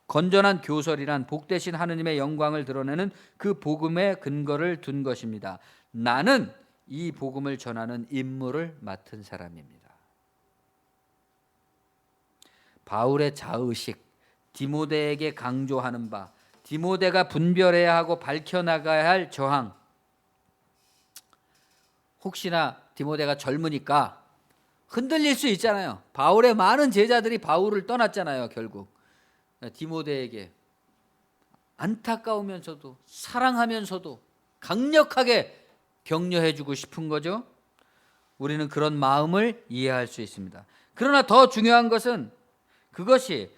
건전한 교설이란 복되신 하느님의 영광을 드러내는 그 복음의 근거를 둔 것입니다. 나는 이 복음을 전하는 임무를 맡은 사람입니다. 바울의 자의식, 디모데에게 강조하는 바, 디모데가 분별해야 하고 밝혀나가야 할 저항. 혹시나 디모데가 젊으니까 흔들릴 수 있잖아요. 바울의 많은 제자들이 바울을 떠났잖아요. 결국 디모데에게 안타까우면서도 사랑하면서도 강력하게 격려해주고 싶은 거죠. 우리는 그런 마음을 이해할 수 있습니다. 그러나 더 중요한 것은 그것이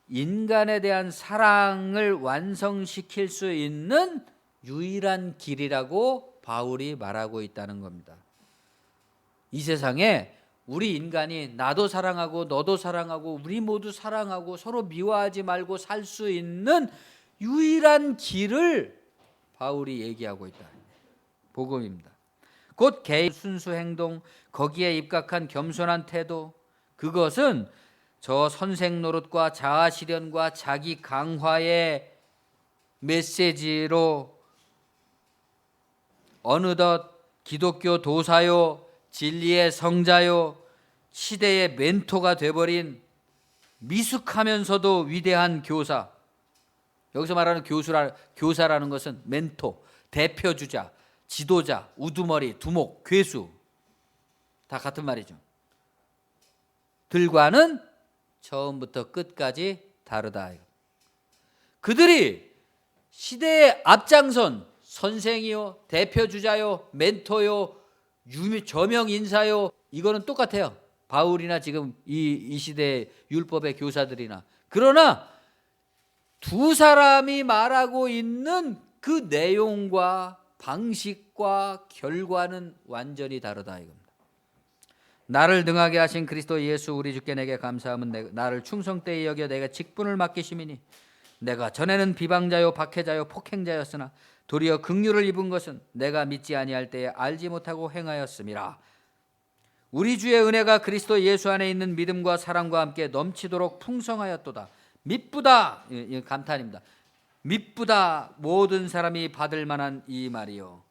인간에 대한 사랑을 완성시킬 수 있는 유일한 길이라고 바울이 말하고 있다는 겁니다. 이 세상에 우리 인간이 나도 사랑하고 너도 사랑하고 우리 모두 사랑하고 서로 미워하지 말고 살 수 있는 유일한 길을 바울이 얘기하고 있다. 복음입니다. 곧 개의 순수 행동, 거기에 입각한 겸손한 태도, 그것은 저 선생 노릇과 자아 실현과 자기 강화의 메시지로 어느덧 기독교 도사요, 진리의 성자요, 시대의 멘토가 돼버린 미숙하면서도 위대한 교사. 여기서 말하는 교사라는 것은 멘토, 대표주자, 지도자, 우두머리, 두목, 괴수, 다 같은 말이죠. 들과는 처음부터 끝까지 다르다. 그들이 시대의 앞장선 선생이요, 대표주자요, 멘토요, 저명 인사요, 이거는 똑같아요. 바울이나 지금 이 시대의 율법의 교사들이나. 그러나 두 사람이 말하고 있는 그 내용과 방식과 결과는 완전히 다르다 이겁니다. 나를 능하게 하신 그리스도 예수 우리 주께 내게 감사함은 나를 충성되이 여겨 내가 직분을 맡기심이니 내가 전에는 비방자요 박해자요 폭행자였으나 도리어 긍휼을 입은 것은 내가 믿지 아니할 때에 알지 못하고 행하였음이라. 우리 주의 은혜가 그리스도 예수 안에 있는 믿음과 사랑과 함께 넘치도록 풍성하였도다. 미쁘다, 감탄입니다. 미쁘다 모든 사람이 받을 만한 이 말이요,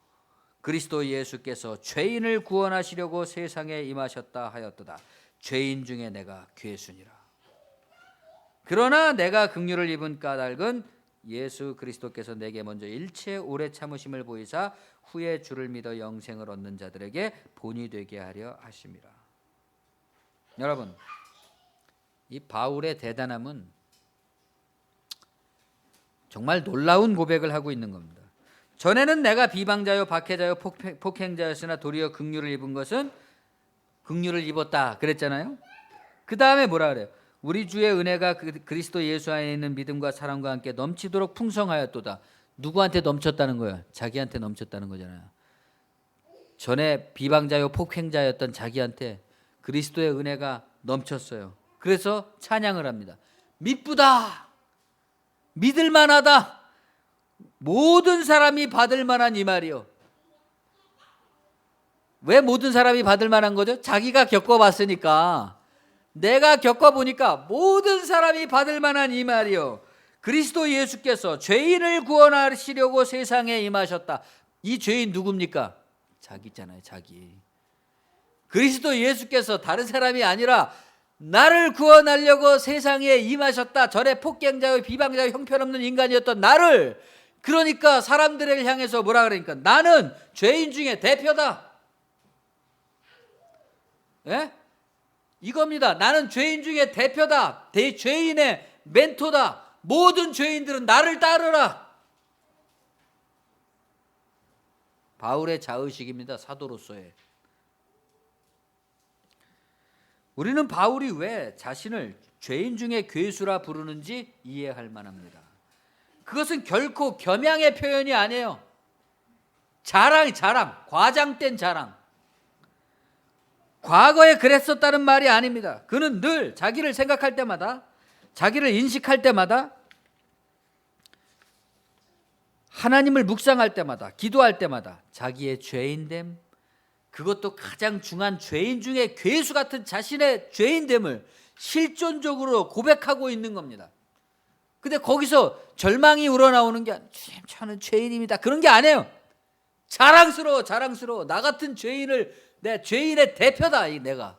그리스도 예수께서 죄인을 구원하시려고 세상에 임하셨다 하였도다. 죄인 중에 내가 괴순이라. 그러나 내가 긍휼을 입은 까닭은 예수 그리스도께서 내게 먼저 일체 오래 참으심을 보이사 후에 주를 믿어 영생을 얻는 자들에게 본이 되게 하려 하심이라. 여러분, 이 바울의 대단함은 정말 놀라운 고백을 하고 있는 겁니다. 전에는 내가 비방자요 박해자요 폭행자였으나 도리어 긍휼을 입은 것은 긍휼을 입었다 그랬잖아요. 그 다음에 뭐라 그래요? 우리 주의 은혜가 그리스도 예수 안에 있는 믿음과 사랑과 함께 넘치도록 풍성하였도다. 누구한테 넘쳤다는 거예요? 자기한테 넘쳤다는 거잖아요. 전에 비방자요 폭행자였던 자기한테 그리스도의 은혜가 넘쳤어요. 그래서 찬양을 합니다. 미쁘다, 믿을만하다, 모든 사람이 받을 만한 이 말이요. 왜 모든 사람이 받을 만한 거죠? 자기가 겪어봤으니까, 내가 겪어보니까 모든 사람이 받을 만한 이 말이요, 그리스도 예수께서 죄인을 구원하시려고 세상에 임하셨다. 이 죄인 누굽니까? 자기잖아요, 자기. 그리스도 예수께서 다른 사람이 아니라 나를 구원하려고 세상에 임하셨다. 전에 폭행자요 비방자요 형편없는 인간이었던 나를, 그러니까 사람들을 향해서 뭐라 그러니까 나는 죄인 중에 대표다. 예? 이겁니다. 나는 죄인 중에 대표다. 죄인의 멘토다. 모든 죄인들은 나를 따르라. 바울의 자의식입니다. 사도로서의. 우리는 바울이 왜 자신을 죄인 중에 괴수라 부르는지 이해할 만합니다. 그것은 결코 겸양의 표현이 아니에요. 자랑, 과장된 자랑. 과거에 그랬었다는 말이 아닙니다. 그는 늘 자기를 생각할 때마다, 자기를 인식할 때마다, 하나님을 묵상할 때마다, 기도할 때마다 자기의 죄인됨, 그것도 가장 중한 죄인 중에 괴수 같은 자신의 죄인됨을 실존적으로 고백하고 있는 겁니다. 근데 거기서 절망이 우러나오는 게 주님 저는 죄인입니다 그런 게 아니에요. 자랑스러워. 나 같은 죄인을, 내 죄인의 대표다 내가.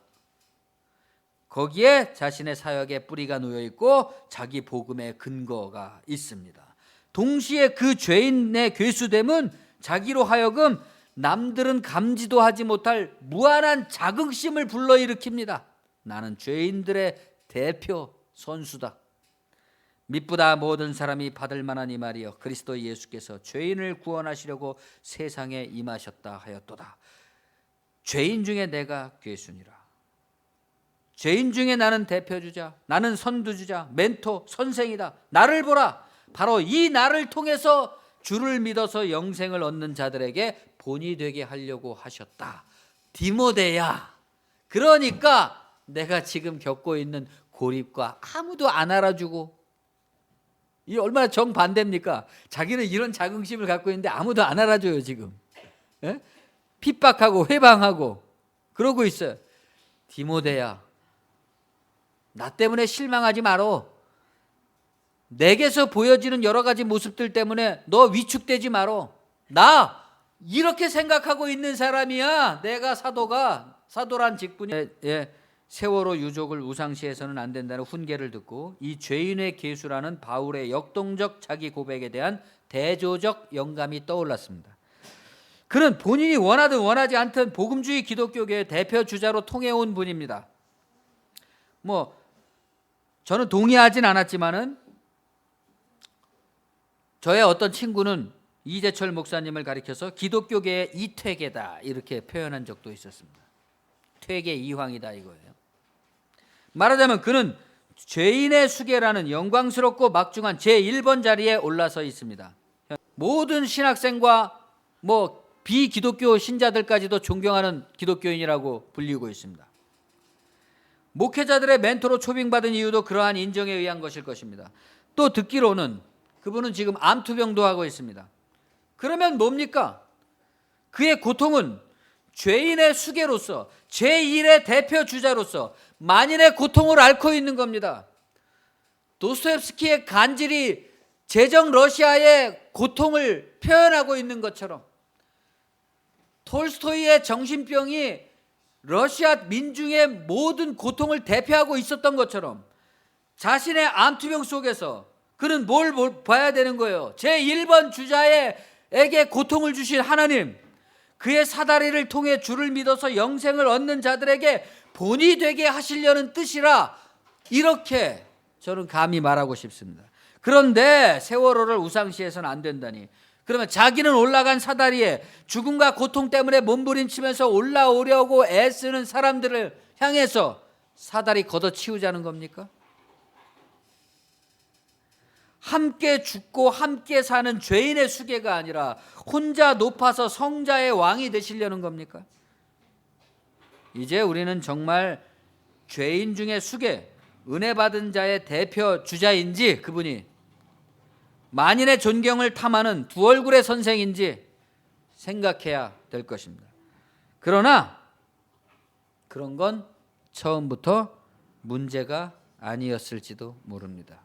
거기에 자신의 사역의 뿌리가 놓여있고 자기 복음의 근거가 있습니다. 동시에 그 죄인의 괴수됨은 자기로 하여금 남들은 감지도 하지 못할 무한한 자긍심을 불러일으킵니다. 나는 죄인들의 대표 선수다. 미쁘다 모든 사람이 받을 만한 이 말이여 그리스도 예수께서 죄인을 구원하시려고 세상에 임하셨다 하였도다. 죄인 중에 내가 괴순이라. 죄인 중에 나는 대표주자, 나는 선두주자, 멘토, 선생이다. 나를 보라. 바로 이 나를 통해서 주를 믿어서 영생을 얻는 자들에게 본이 되게 하려고 하셨다. 디모데야, 그러니까 내가 지금 겪고 있는 고립과 아무도 안 알아주고, 이 얼마나 정반대입니까? 자기는 이런 자긍심을 갖고 있는데 아무도 안 알아줘요 지금. 예? 핍박하고 회방하고 그러고 있어요. 디모데야, 나 때문에 실망하지 마라. 내게서 보여지는 여러 가지 모습들 때문에 너 위축되지 마라. 나 이렇게 생각하고 있는 사람이야. 내가 사도란 직분이 세월호 유족을 우상시해서는 안 된다는 훈계를 듣고 이 죄인의 계수라는 바울의 역동적 자기 고백에 대한 대조적 영감이 떠올랐습니다. 그는 본인이 원하든 원하지 않든 복음주의 기독교계의 대표 주자로 통해온 분입니다. 저는 동의하진 않았지만은 저의 어떤 친구는 이재철 목사님을 가리켜서 기독교계의 이퇴계다 이렇게 표현한 적도 있었습니다. 퇴계 이황이다 이거예요. 말하자면 그는 죄인의 수계라는 영광스럽고 막중한 제1번 자리에 올라서 있습니다. 모든 신학생과 비기독교 신자들까지도 존경하는 기독교인이라고 불리고 있습니다. 목회자들의 멘토로 초빙받은 이유도 그러한 인정에 의한 것일 것입니다. 또 듣기로는 그분은 지금 암투병도 하고 있습니다. 그러면 뭡니까? 그의 고통은 죄인의 수계로서 제1의 대표 주자로서 만인의 고통을 앓고 있는 겁니다. 도스토옙스키의 간질이 제정 러시아의 고통을 표현하고 있는 것처럼 톨스토이의 정신병이 러시아 민중의 모든 고통을 대표하고 있었던 것처럼 자신의 암투병 속에서 그는 뭘 봐야 되는 거예요? 제1번 주자에게 고통을 주신 하나님, 그의 사다리를 통해 주를 믿어서 영생을 얻는 자들에게 본이 되게 하시려는 뜻이라 이렇게 저는 감히 말하고 싶습니다. 그런데 세월호를 우상시해서는 안 된다니, 그러면 자기는 올라간 사다리에 죽음과 고통 때문에 몸부림치면서 올라오려고 애쓰는 사람들을 향해서 사다리 걷어치우자는 겁니까? 함께 죽고 함께 사는 죄인의 수계가 아니라 혼자 높아서 성자의 왕이 되시려는 겁니까? 이제 우리는 정말 죄인 중에 수계, 은혜 받은 자의 대표 주자인지 그분이 만인의 존경을 탐하는 두 얼굴의 선생인지 생각해야 될 것입니다. 그러나 그런 건 처음부터 문제가 아니었을지도 모릅니다.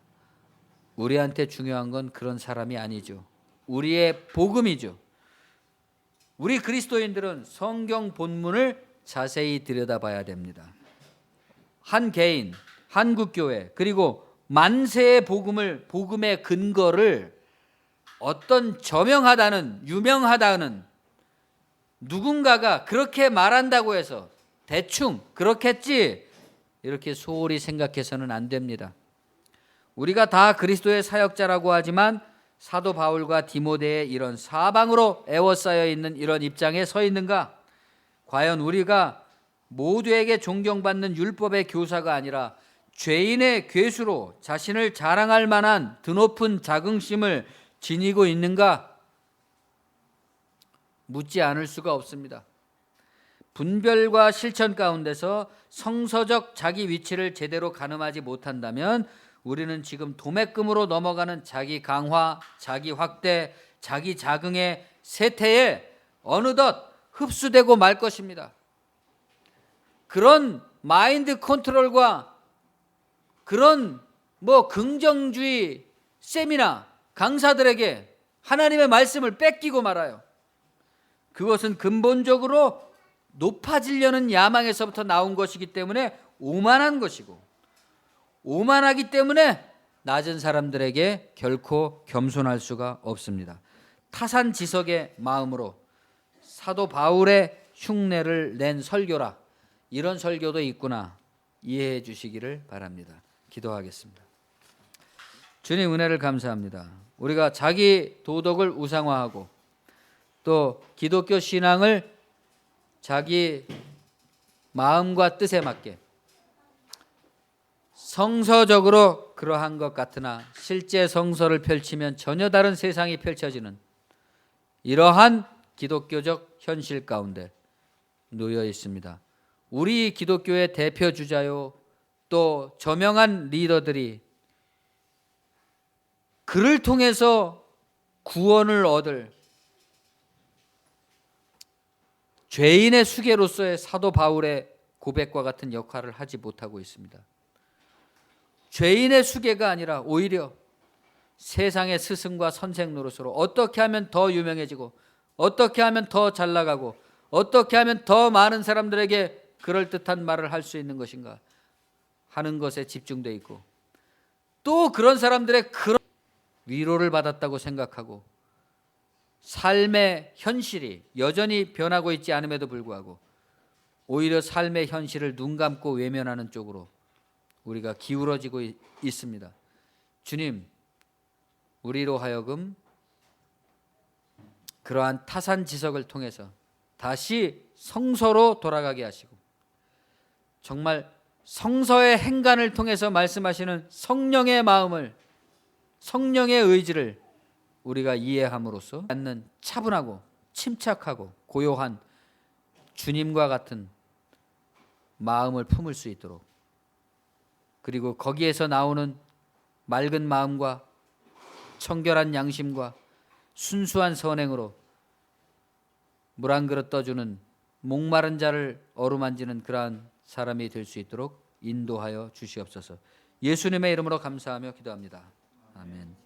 우리한테 중요한 건 그런 사람이 아니죠. 우리의 복음이죠. 우리 그리스도인들은 성경 본문을 자세히 들여다봐야 됩니다. 한 개인, 한국교회, 그리고 만세의 복음의 근거를 어떤 저명하다는, 유명하다는 누군가가 그렇게 말한다고 해서 대충 그렇겠지 이렇게 소홀히 생각해서는 안 됩니다. 우리가 다 그리스도의 사역자라고 하지만 사도 바울과 디모데의 이런 사방으로 에워싸여 있는 이런 입장에 서 있는가? 과연 우리가 모두에게 존경받는 율법의 교사가 아니라 죄인의 괴수로 자신을 자랑할 만한 드높은 자긍심을 지니고 있는가? 묻지 않을 수가 없습니다. 분별과 실천 가운데서 성서적 자기 위치를 제대로 가늠하지 못한다면 우리는 지금 도매금으로 넘어가는 자기 강화, 자기 확대, 자기 자긍의 세태에 어느덧 흡수되고 말 것입니다. 그런 마인드 컨트롤과 그런 긍정주의 세미나 강사들에게 하나님의 말씀을 뺏기고 말아요. 그것은 근본적으로 높아지려는 야망에서부터 나온 것이기 때문에 오만한 것이고, 오만하기 때문에 낮은 사람들에게 결코 겸손할 수가 없습니다. 타산지석의 마음으로 사도 바울의 흉내를 낸 설교라, 이런 설교도 있구나 이해해 주시기를 바랍니다. 기도하겠습니다. 주님 은혜를 감사합니다. 우리가 자기 도덕을 우상화하고 또 기독교 신앙을 자기 마음과 뜻에 맞게 성서적으로 그러한 것 같으나 실제 성서를 펼치면 전혀 다른 세상이 펼쳐지는 이러한 기독교적 현실 가운데 놓여 있습니다. 우리 기독교의 대표 주자요 또 저명한 리더들이 그를 통해서 구원을 얻을 죄인의 수괴로서의 사도 바울의 고백과 같은 역할을 하지 못하고 있습니다. 죄인의 수괴가 아니라 오히려 세상의 스승과 선생 노릇으로 어떻게 하면 더 유명해지고 어떻게 하면 더 잘 나가고 어떻게 하면 더 많은 사람들에게 그럴듯한 말을 할 수 있는 것인가 하는 것에 집중되어 있고, 또 그런 사람들의 그런 위로를 받았다고 생각하고 삶의 현실이 여전히 변하고 있지 않음에도 불구하고 오히려 삶의 현실을 눈 감고 외면하는 쪽으로 우리가 기울어지고 있습니다. 주님, 우리로 하여금 그러한 타산지석을 통해서 다시 성서로 돌아가게 하시고, 정말 성서의 행간을 통해서 말씀하시는 성령의 마음을, 성령의 의지를 우리가 이해함으로써 갖는 차분하고 침착하고 고요한 주님과 같은 마음을 품을 수 있도록, 그리고 거기에서 나오는 맑은 마음과 청결한 양심과 순수한 선행으로 물 한 그릇 떠주는 목마른 자를 어루만지는 그러한 사람이 될 수 있도록 인도하여 주시옵소서. 예수님의 이름으로 감사하며 기도합니다. 아멘.